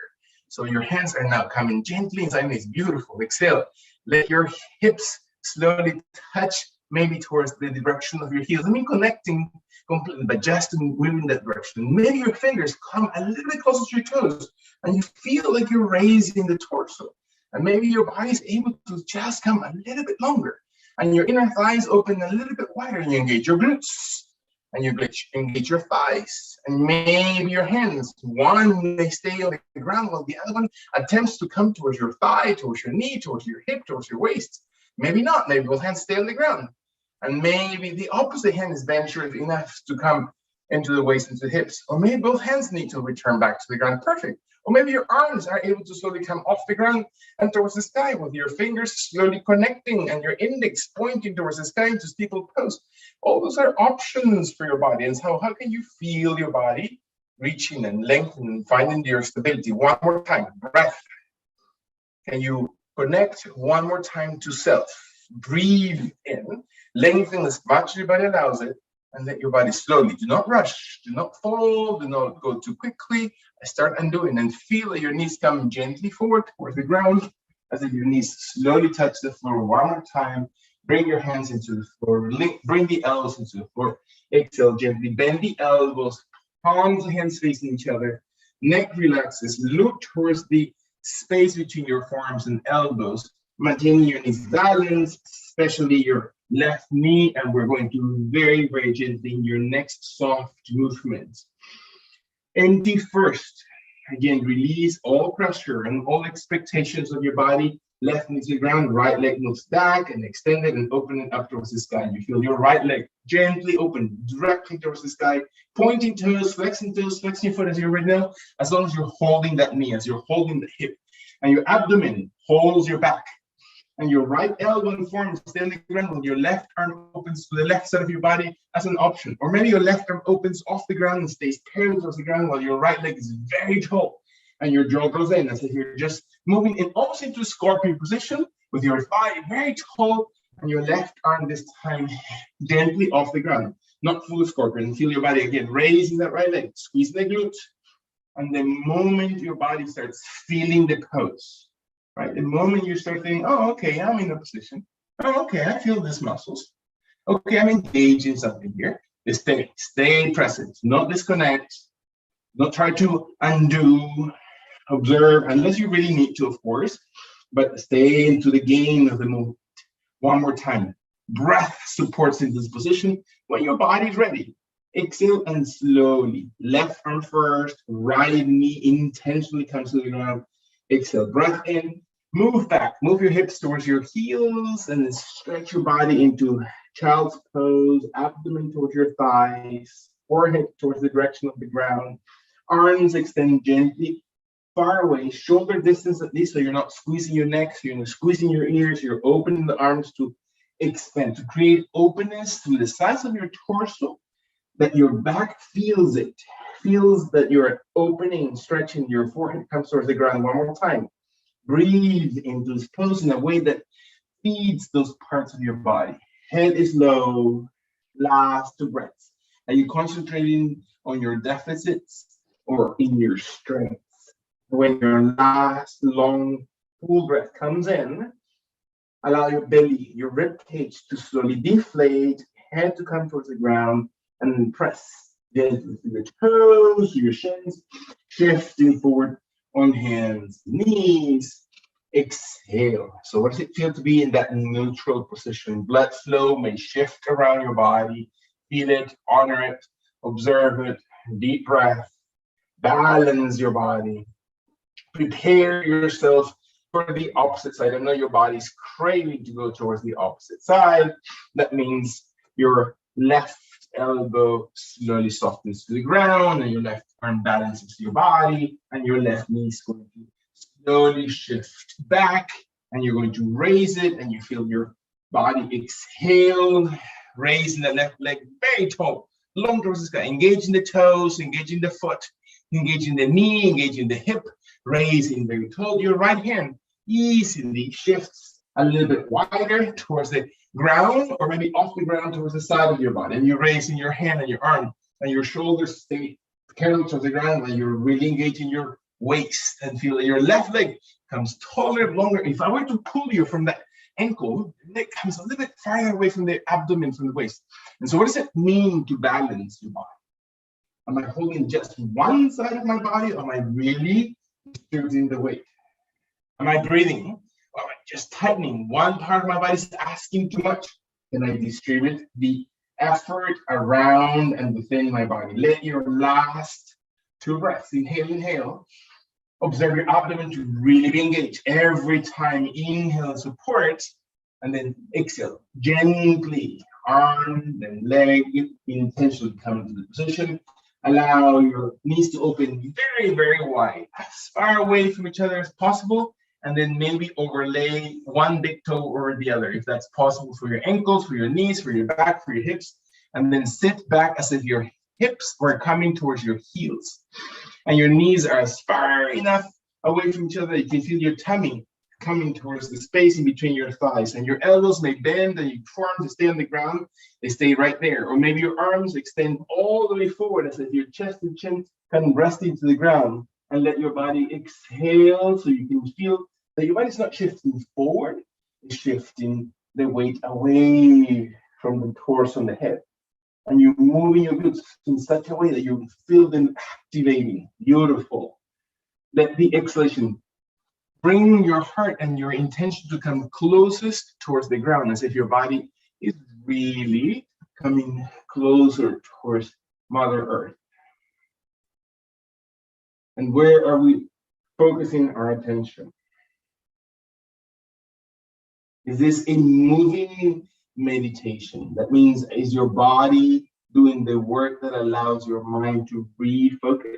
So your hands are now coming gently inside the knees. Beautiful. Exhale. Let your hips slowly touch maybe towards the direction of your heels. I mean, connecting completely, but just moving that direction. Maybe your fingers come a little bit closer to your toes and you feel like you're raising the torso. And maybe your body is able to just come a little bit longer. And your inner thighs open a little bit wider and you engage your glutes. And you engage your thighs. And maybe your hands, one may stay on the ground while the other one attempts to come towards your thigh, towards your knee, towards your hip, towards your waist. Maybe not. Maybe both hands stay on the ground. And maybe the opposite hand is ventured enough to come into the waist, into the hips. Or maybe both hands need to return back to the ground. Perfect. Or maybe your arms are able to slowly come off the ground and towards the sky with your fingers slowly connecting and your index pointing towards the sky into steeple pose. All those are options for your body. And so how can you feel your body reaching and lengthening and finding your stability? One more time, breath. Can you connect one more time to self? Breathe in, lengthen as much as your body allows it, and let your body slowly, do not rush, do not fall, do not go too quickly. Start undoing and feel that your knees come gently forward towards the ground, as if your knees slowly touch the floor. One more time. Bring your hands into the floor, bring the elbows into the floor. Exhale gently, bend the elbows, palms of hands facing each other. Neck relaxes, look towards the space between your forearms and elbows. Maintaining your knees balanced, especially your left knee, and we're going to very, very gently in your next soft movement. Empty first. Again, release all pressure and all expectations of your body. Left knee to the ground, right leg moves back and extend it and open it up towards the sky. You feel your right leg gently open, directly towards the sky, pointing toes, flexing your foot as you're right now, as long as you're holding that knee, as you're holding the hip. And your abdomen holds your back. And your right elbow and forearm stay on the ground when your left arm opens to the left side of your body as an option. Or maybe your left arm opens off the ground and stays parallel towards the ground while your right leg is very tall.
and your jaw goes in as if you're just moving in almost into scorpion position with your thigh very tall and your left arm this time gently off the ground, not full scorpion. Feel your body again, raising that right leg, squeezing the glute. And the moment your body starts feeling the pose, right? The moment you start thinking, oh, okay, I'm in a position. Oh, okay, I feel these muscles. Okay, I'm engaged in something here. Stay present, not disconnect, not try to undo, observe, unless you really need to, of course, but stay into the game of the moment. One more time. Breath supports in this position. When your body's ready, exhale and slowly, left arm first, right knee intentionally comes to the ground. Exhale, breath in, move back, move your hips towards your heels, and then stretch your body into child's pose, abdomen towards your thighs, forehead towards the direction of the ground. Arms extend gently, far away, shoulder distance at least, so you're not squeezing your neck, so you're not squeezing your ears, you're opening the arms to expand, to create openness through the size of your torso, that your back feels it, feels that you're opening, stretching, your forehead comes towards the ground. One more time. Breathe into this pose in a way that feeds those parts of your body. Head is low, last two breaths. Are you concentrating on your deficits or in your strength? When your last long full breath comes in, allow your belly, your rib cage to slowly deflate, head to come towards the ground, and then press gently through your toes, through your shins, shifting forward on hands, knees. Exhale. So what does it feel to be in that neutral position? Blood flow may shift around your body. Feel it, honor it, observe it. Deep breath. Balance your body. Prepare yourself for the opposite side. I know your body's craving to go towards the opposite side. That means your left elbow slowly softens to the ground, and your left arm balances your body, and your left knee is going to slowly shift back, and you're going to raise it, and you feel your body exhale, raising the left leg very tall, long towards the sky, engaging the toes, engaging the foot, engaging the knee, engaging the hip, raising very tall. Your right hand easily shifts a little bit wider towards the ground, or maybe off the ground towards the side of your body. And you're raising your hand and your arm, and your shoulders stay parallel to the ground, and you're really engaging your waist, and feel that your left leg comes taller, longer. If I were to pull you from that ankle, the neck comes a little bit farther away from the abdomen, from the waist. And so what does it mean to balance your body? Am I holding just one side of my body, or am I really distributing the weight? Am I breathing? Or am I just tightening? One part of my body is asking too much. Can I distribute the effort around and within my body? Let your last two breaths, inhale. Observe your abdomen to really be engaged. Every time, inhale, support, and then exhale. Gently, arm, then leg, intentionally come into the position. Allow your knees to open very, very wide, as far away from each other as possible, and then maybe overlay one big toe over the other, if that's possible, for your ankles, for your knees, for your back, for your hips, and then sit back as if your hips were coming towards your heels, and your knees are as far enough away from each other. You can feel your tummy coming towards the space in between your thighs, and your elbows may bend and you form to stay on the ground. They stay right there. Or maybe your arms extend all the way forward as if your chest and chin come resting to the ground, and let your body exhale, so you can feel that your body's not shifting forward, it's shifting the weight away from the torso and the head. And you're moving your glutes in such a way that you feel them activating. Beautiful. Let the exhalation bring your heart and your intention to come closest towards the ground, as if your body is really coming closer towards Mother Earth. And where are we focusing our attention? Is this a moving meditation? That means, is your body doing the work that allows your mind to refocus?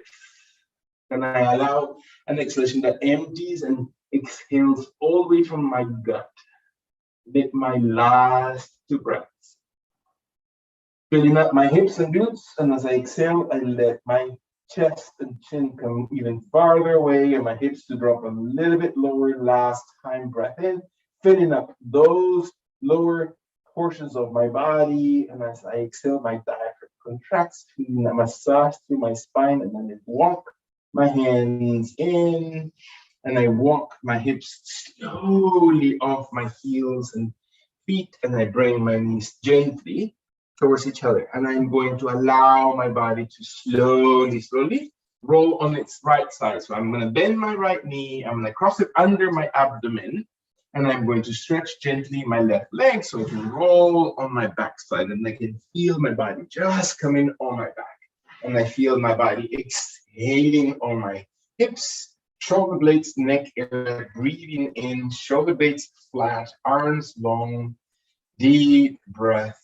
Can I allow an exhalation that empties and exhales all the way from my gut? Let my last two breaths. Filling up my hips and glutes, and as I exhale, I let my chest and chin come even farther away, and my hips to drop a little bit lower. Last time, breath in, filling up those lower portions of my body. And as I exhale, my diaphragm contracts, feeling a massage through my spine. And then I walk my hands in, and I walk my hips slowly off my heels and feet, and I bring my knees gently towards each other. And I'm going to allow my body to slowly roll on its right side. So I'm going to bend my right knee, I'm going to cross it under my abdomen, and I'm going to stretch gently my left leg so it can roll on my backside, and I can feel my body just coming on my back. And I feel my body exhaling on my hips, shoulder blades, neck area, breathing in, shoulder blades flat, arms long, deep breath,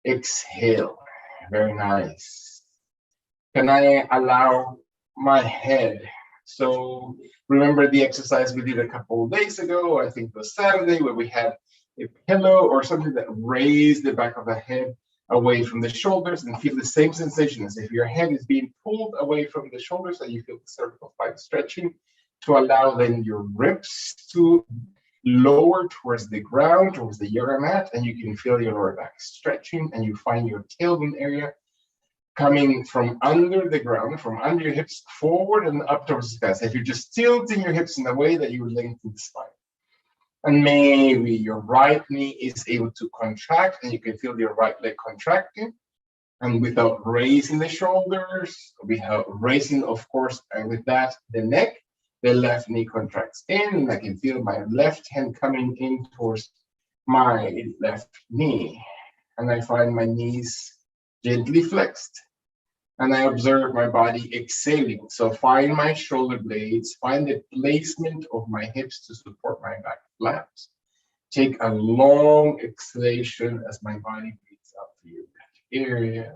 exhale. Very nice. Can I allow my head? So remember the exercise we did a couple of days ago, I think it was Saturday, where we had a pillow or something that raised the back of the head away from the shoulders, and feel the same sensation as if your head is being pulled away from the shoulders, and you feel the cervical spine stretching to allow then your ribs to lower towards the ground, towards the yoga mat, and you can feel your lower back stretching, and you find your tailbone area coming from under the ground, from under your hips forward and up towards the sky. So if you're just tilting your hips in a way that you would lengthen the spine. And maybe your right knee is able to contract, and you can feel your right leg contracting. And without raising the shoulders, without raising, of course, and with that, the neck, the left knee contracts in, and I can feel my left hand coming in towards my left knee. And I find my knees gently flexed. And I observe my body exhaling. So find my shoulder blades, find the placement of my hips to support my back flaps. Take a long exhalation as my body breathes out through that area.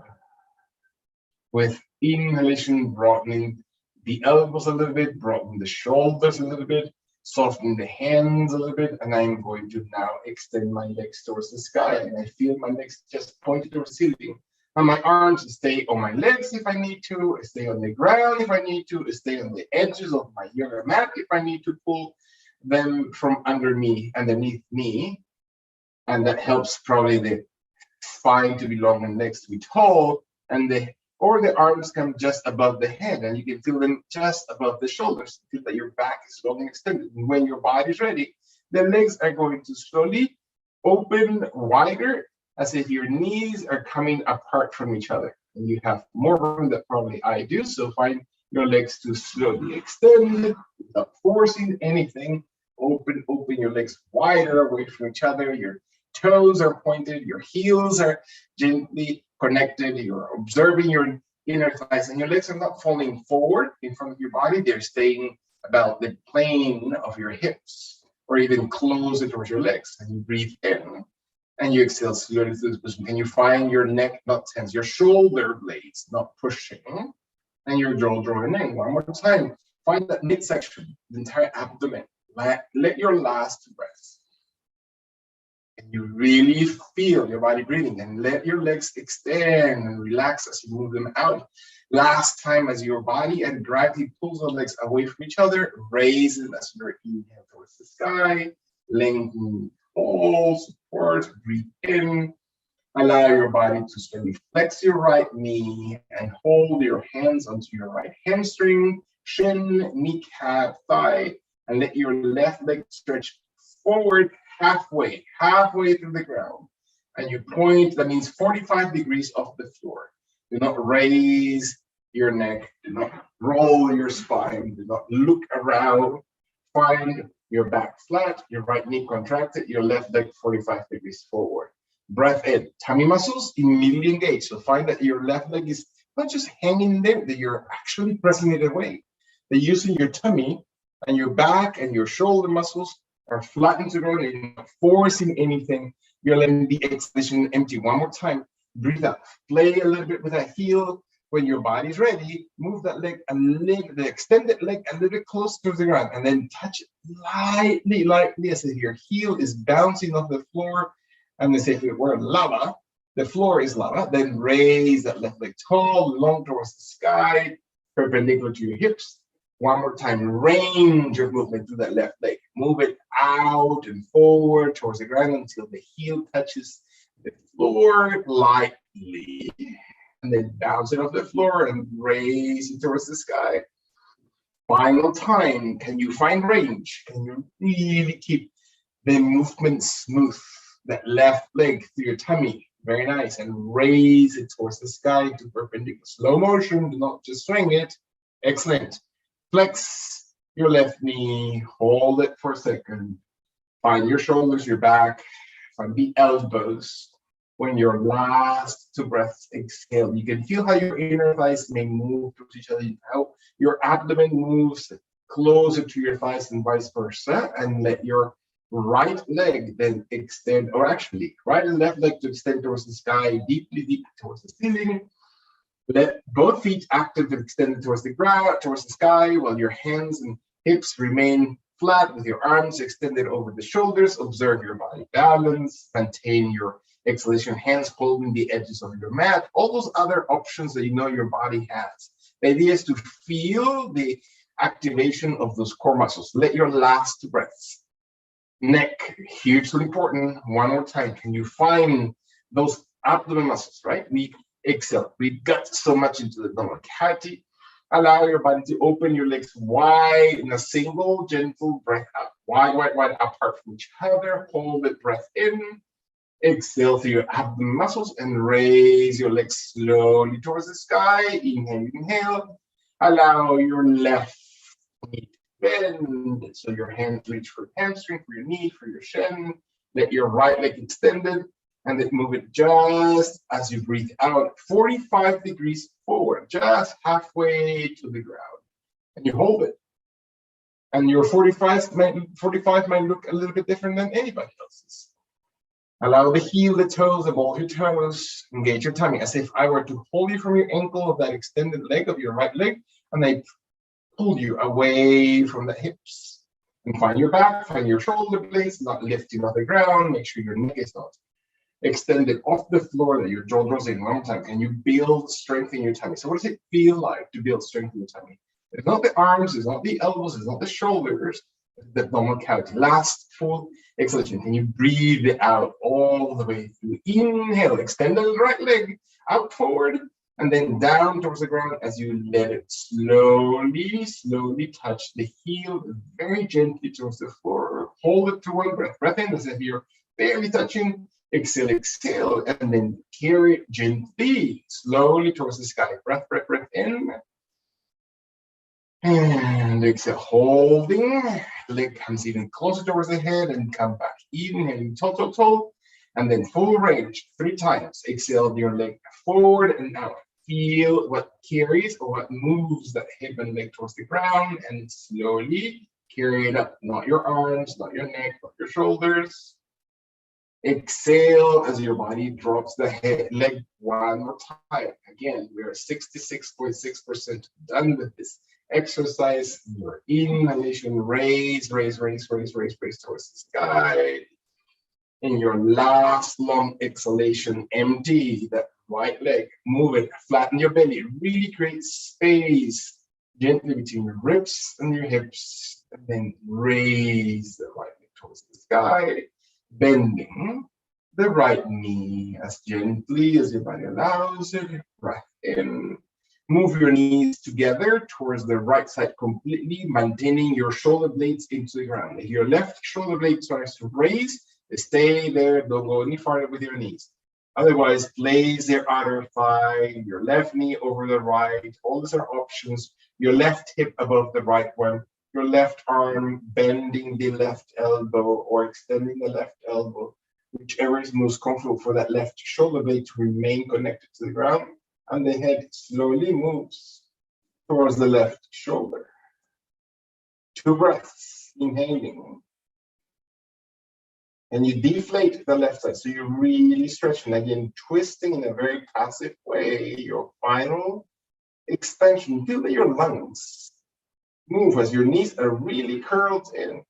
With inhalation, broadening the elbows a little bit, broadening the shoulders a little bit, softening the hands a little bit, and I'm going to now extend my legs towards the sky, and I feel my legs just pointed towards the ceiling. And my arms stay on my legs if I need to, stay on the ground if I need to, stay on the edges of my yoga mat if I need to pull them from underneath me. And that helps probably the spine to be long and legs to be tall, and the arms come just above the head, and you can feel them just above the shoulders. Feel that your back is long and extended. And when your body is ready, the legs are going to slowly open wider, as if your knees are coming apart from each other. And you have more room than probably I do, so find your legs to slowly extend without forcing anything. Open your legs wider away from each other. Your toes are pointed, your heels are gently connected. You're observing your inner thighs, and your legs are not falling forward in front of your body. They're staying about the plane of your hips, or even closer towards your legs. And you breathe in, and you exhale slowly through this position. Can you find your neck not tense, your shoulder blades not pushing, and your jaw drawing in? One more time. Find that midsection, the entire abdomen. Let your last breath. And you really feel your body breathing, and let your legs extend and relax as you move them out. Last time, as your body and gradually pulls the legs away from each other, raise them as you inhale towards the sky, lengthen, hold, support, breathe in. Allow your body to slowly flex your right knee and hold your hands onto your right hamstring, shin, kneecap, thigh, and let your left leg stretch forward halfway through the ground. And you point, that means 45 degrees off the floor. Do not raise your neck, do not roll your spine, do not look around. Find your back flat, your right knee contracted, your left leg 45 degrees forward. Breath in, tummy muscles immediately engaged. So find that your left leg is not just hanging there, that you're actually pressing it away. That using your tummy and your back and your shoulder muscles are flattened to the ground, and you're not forcing anything. You're letting the exhalation empty. One more time, breathe out. Play a little bit with that heel. When your body's ready, move that leg the extended leg a little bit close to the ground, and then touch it lightly, as if your heel is bouncing off the floor. And as if it were lava, The floor is level. Then raise that left leg tall, long towards the sky, perpendicular to your hips. One more time, range of movement through that left leg. Move it out and forward towards the ground until the heel touches the floor lightly. And then bounce it off the floor and raise it towards the sky. Final time, can you find range? Can you really keep the movement smooth? That left leg through your tummy, very nice, and raise it towards the sky to perpendicular. Slow motion, do not just swing it. Excellent. Flex your left knee, hold it for a second. Find your shoulders, your back, find the elbows. When your last two breaths exhale, you can feel how your inner thighs may move towards each other, how your abdomen moves closer to your thighs and vice versa, and let your right leg then extend, or actually right and left leg to extend towards the sky, deeply towards the ceiling. Let both feet active and extended towards the ground, towards the sky, while your hands and hips remain flat with your arms extended over the shoulders. Observe your body balance, maintain your exhalation, hands holding the edges of your mat, all those other options that you know your body has. The idea is to feel the activation of those core muscles. Let your last two breaths. Neck, hugely important. One more time. Can you find those abdomen muscles, right? We exhale. We gut so much into the abdominal cavity. Allow your body to open your legs wide in a single gentle breath out. Wide, apart from each other. Hold the breath in. Exhale through your abdomen muscles and raise your legs slowly towards the sky. Inhale. Allow your left knee bend, so your hands reach for hamstring, for your knee, for your shin. Let your right leg extended, and then move it just as you breathe out, 45 degrees forward, just halfway to the ground. And you hold it. And your 45 might look a little bit different than anybody else's. Allow the heel, the toes, the ball of your toes, engage your tummy, as if I were to hold you from your ankle of that extended leg of your right leg, and I pull you away from the hips. And find your back, find your shoulder blades, not lifting off the ground. Make sure your neck is not extended off the floor, that your jaw draws in. One more time. Can you build strength in your tummy? So what does it feel like to build strength in your tummy? It's not the arms, it's not the elbows, it's not the shoulders, it's the abdominal cavity. Last full exhalation. Can you breathe it out all the way through? Inhale, extend the right leg out forward, and then down towards the ground as you let it slowly touch the heel very gently towards the floor. Hold it to one breath. Breath in as if you're barely touching. Exhale, and then carry it gently, slowly towards the sky. Breath in. And exhale, holding. Leg comes even closer towards the head and come back. Inhaling, toe. And then full range 3 times. Exhale your leg forward and out. Feel what carries or what moves that hip and leg towards the ground, and slowly carry it up. Not your arms, not your neck, not your shoulders. Exhale as your body drops the leg one more time. Again, we are 66.6% done with this exercise. Your inhalation, raise towards the sky. In your last long exhalation, empty that right leg. Move it, flatten your belly. Really create space gently between your ribs and your hips. And then raise the right leg towards the sky. Bending the right knee as gently as your body allows it. Breath in. Move your knees together towards the right side completely, maintaining your shoulder blades into the ground. If your left shoulder blade starts to raise, stay there. Don't go any farther with your knees. Otherwise, place your other thigh, your left knee over the right. All these are options. Your left hip above the right one. Your left arm bending the left elbow or extending the left elbow, whichever is most comfortable for that left shoulder blade to remain connected to the ground. And the head slowly moves towards the left shoulder. 2 breaths, inhaling. And you deflate the left side, so you're really stretching, again, twisting in a very passive way. Your final expansion. Feel that your lungs move as your knees are really curled in.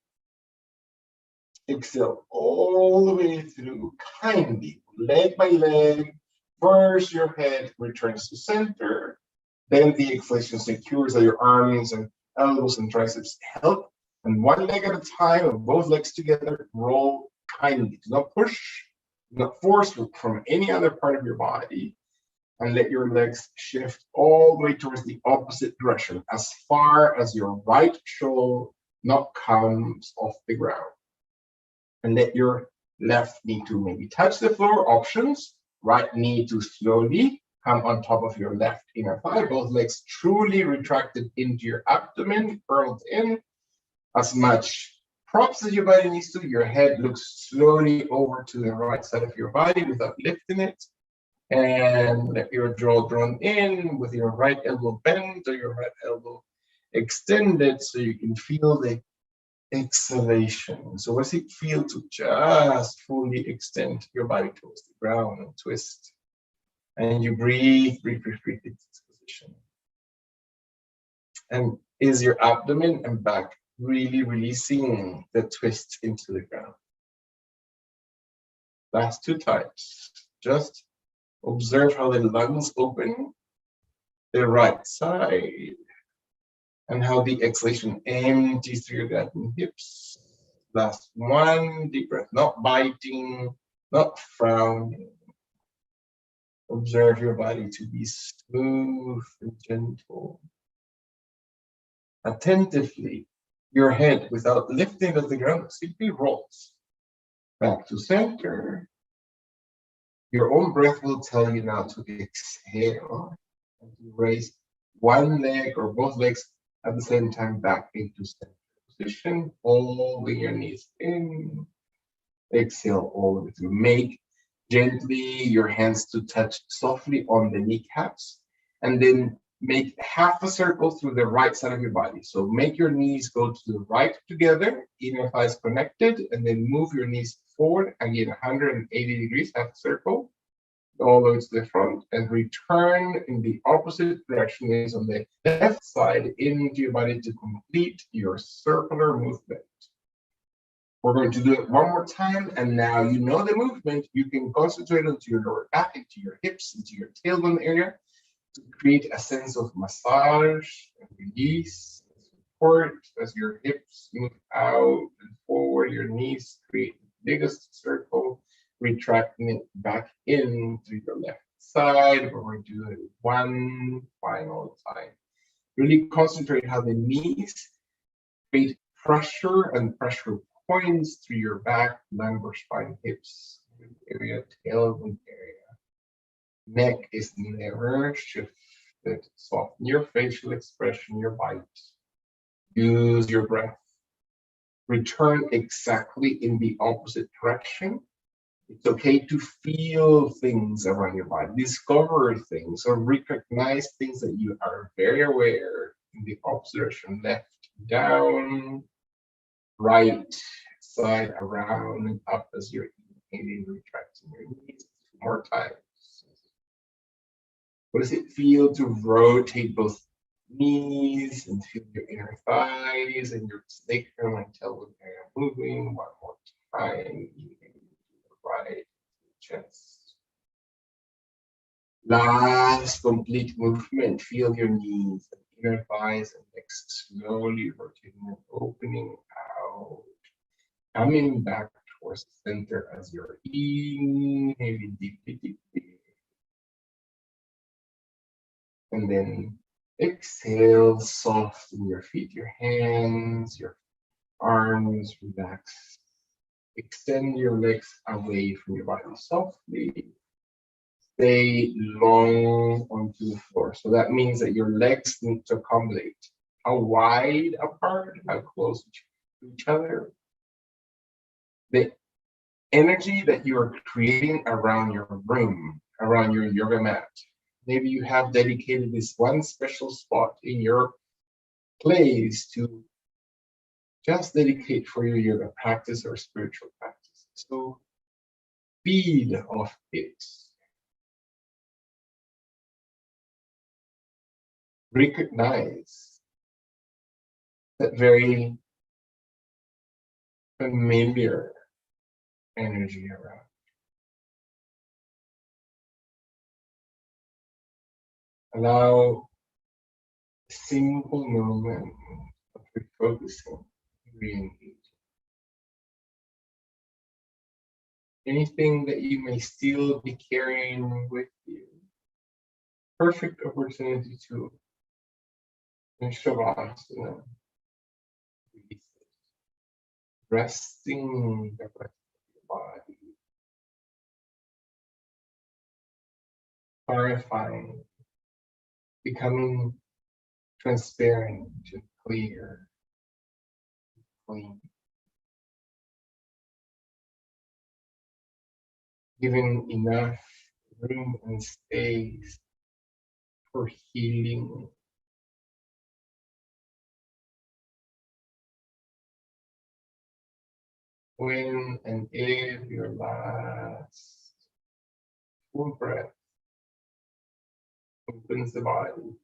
Exhale all the way through, kindly leg by leg. First, your head returns to center. Then the exhalation secures that your arms and elbows and triceps help. And one leg at a time, and both legs together, roll kindly. Do not push, do not force from any other part of your body. And let your legs shift all the way towards the opposite direction, as far as your right shoulder not comes off the ground. And let your left knee to maybe touch the floor. Options: right knee to slowly come on top of your left inner thigh, both legs truly retracted into your abdomen, curled in. As much props as your body needs to. Your head looks slowly over to the right side of your body without lifting it. And let your jaw drawn in with your right elbow bent or your right elbow extended so you can feel the exhalation. So what does it feel to just fully extend your body towards the ground and twist? And you breathe into this position. And is your abdomen and back really releasing the twist into the ground? Last 2 times. Just observe how the lungs open, the right side, and how the exhalation empties through your gut and hips. Last 1, deep breath, not biting, not frowning. Observe your body to be smooth and gentle. Attentively, your head, without lifting it off the ground, simply rolls back to center. Your own breath will tell you now to exhale and to raise one leg or both legs at the same time back into center position, holding your knees in. Exhale all the way through. Make gently your hands to touch softly on the kneecaps, and then make half a circle through the right side of your body. So make your knees go to the right together, inner thighs connected, and then move your knees forward again 180 degrees, half a circle, all the way to the front, and return in the opposite direction, is on the left side, into your body to complete your circular movement. We're going to do it one more time, and now you know the movement. You can concentrate onto your lower back, into your hips, into your tailbone area, to create a sense of massage and release, support as your hips move out and forward. Your knees create the biggest circle, retracting it back in to your left side. We're going to do it one final time. Really concentrate how the knees create pressure and pressure points through your back, lumbar spine, hips area, tailbone area. Neck is never shifted. Soften your facial expression, your bite. Use your breath. Return exactly in the opposite direction. It's okay to feel things around your body, discover things, or recognize things that you are very aware in the opposite direction. Left, down, right side, around and up as you're inhaling, retracting your knees. 2 more times. What does it feel to rotate both knees and feel your inner thighs and your sacrum and tailbone area moving? 1 more time. Right chest. Last complete movement. Feel your knees and inner thighs and legs slowly rotating and opening out. Coming back towards the center as you're inhaling deeply, deeply. And then exhale, soften your feet, your hands, your arms, relax. Extend your legs away from your body softly. Stay long onto the floor. So that means that your legs need to accommodate. How wide apart, how close to each other. The energy that you are creating around your room, around your yoga mat. Maybe you have dedicated this one special spot in your place to just dedicate for your yoga practice or spiritual practice. So feed off it. Recognize that very familiar energy around.
Allow a simple moment of refocusing, re-engaging. Anything that you may still be carrying with you. Perfect opportunity to Shavasana. Resting the rest of your body. Clarifying. Becoming transparent and clear. Clean. Giving enough room and space for healing. When and if your last full breath opens the body,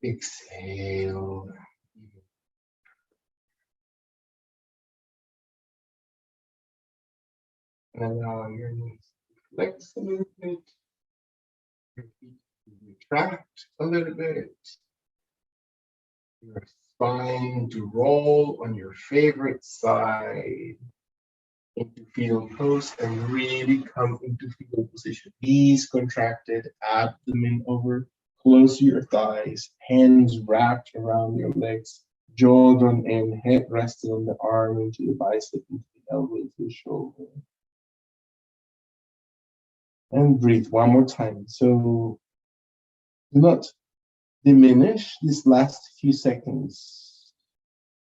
exhale. And allow your knees to flex a little bit, your feet to retract a little bit, your spine to roll on your favorite side into fetal pose and really come into fetal position. Knees contracted, abdomen over, close to your thighs, hands wrapped around your legs, jaw drawn in, head resting on the arm, into the bicep, into the elbow, into the shoulder. And breathe one more time. So do not diminish these last few seconds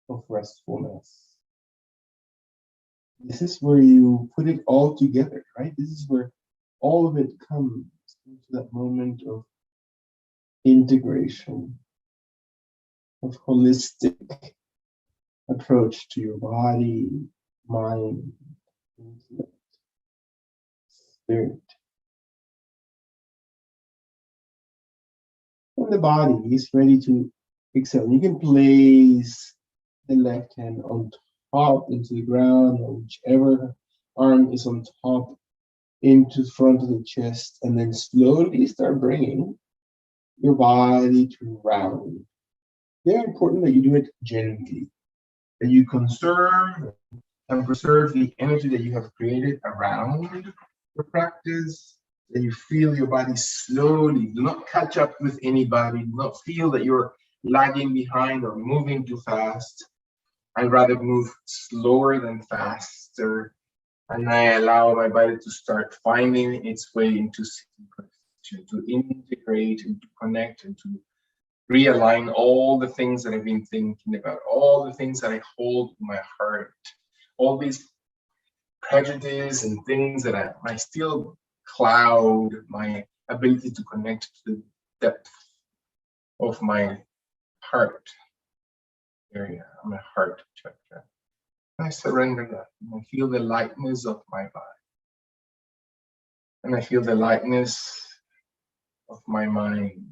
of restfulness. This is where you put it all together, right? This is where all of it comes into that moment of integration, of holistic approach to your body, mind, intellect, spirit. And the body is ready to exhale. You can place the left hand on top into the ground, or whichever arm is on top into the front of the chest, and then slowly start bringing your body to round. Very important that you do it gently, that you conserve and preserve the energy that you have created around your practice, that you feel your body slowly. Do not catch up with anybody. Do not feel that you're lagging behind or moving too fast. I'd rather move slower than faster. And I allow my body to start finding its way into synchronization, to integrate and to connect and to realign all the things that I've been thinking about, all the things that I hold in my heart, all these prejudices and things that I still cloud my ability to connect to the depth of my heart area, my heart chakra. I surrender that. And I feel the lightness of my body. And I feel the lightness of my mind.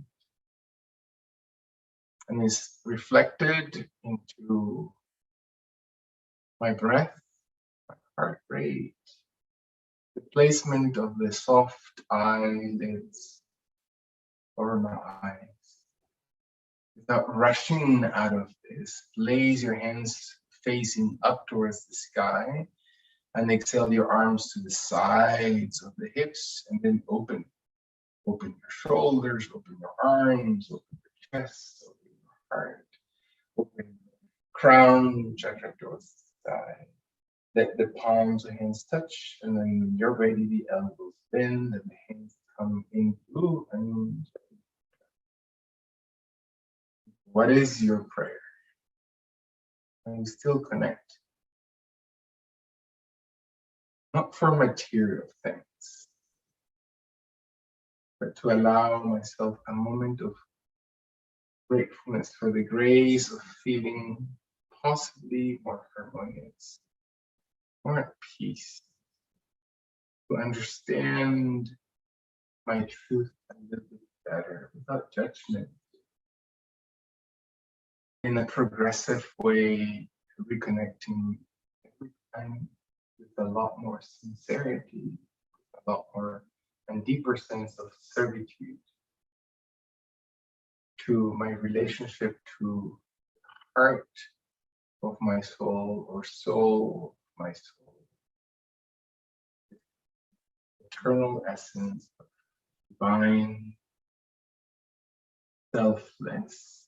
And it's reflected into my breath, my heart rate, the placement of the soft eyelids over my eyes. Without rushing out of this, place your hands facing up towards the sky and exhale your arms to the sides of the hips, and then open your shoulders, open your arms, open your chest, open your heart, open your crown chakra towards the sky. Let the palms of the hands touch, and then when you're ready, the elbows bend and the hands come into and what is your prayer? And you still connect. Not for material things, but to allow myself a moment of gratefulness for the grace of feeling possibly more harmonious, more at peace, to understand my truth a little bit better without judgment, in a progressive way, reconnecting every time with a lot more sincerity, a lot more and deeper sense of servitude to my relationship to heart of my soul or soul of my soul, eternal essence of divine selfless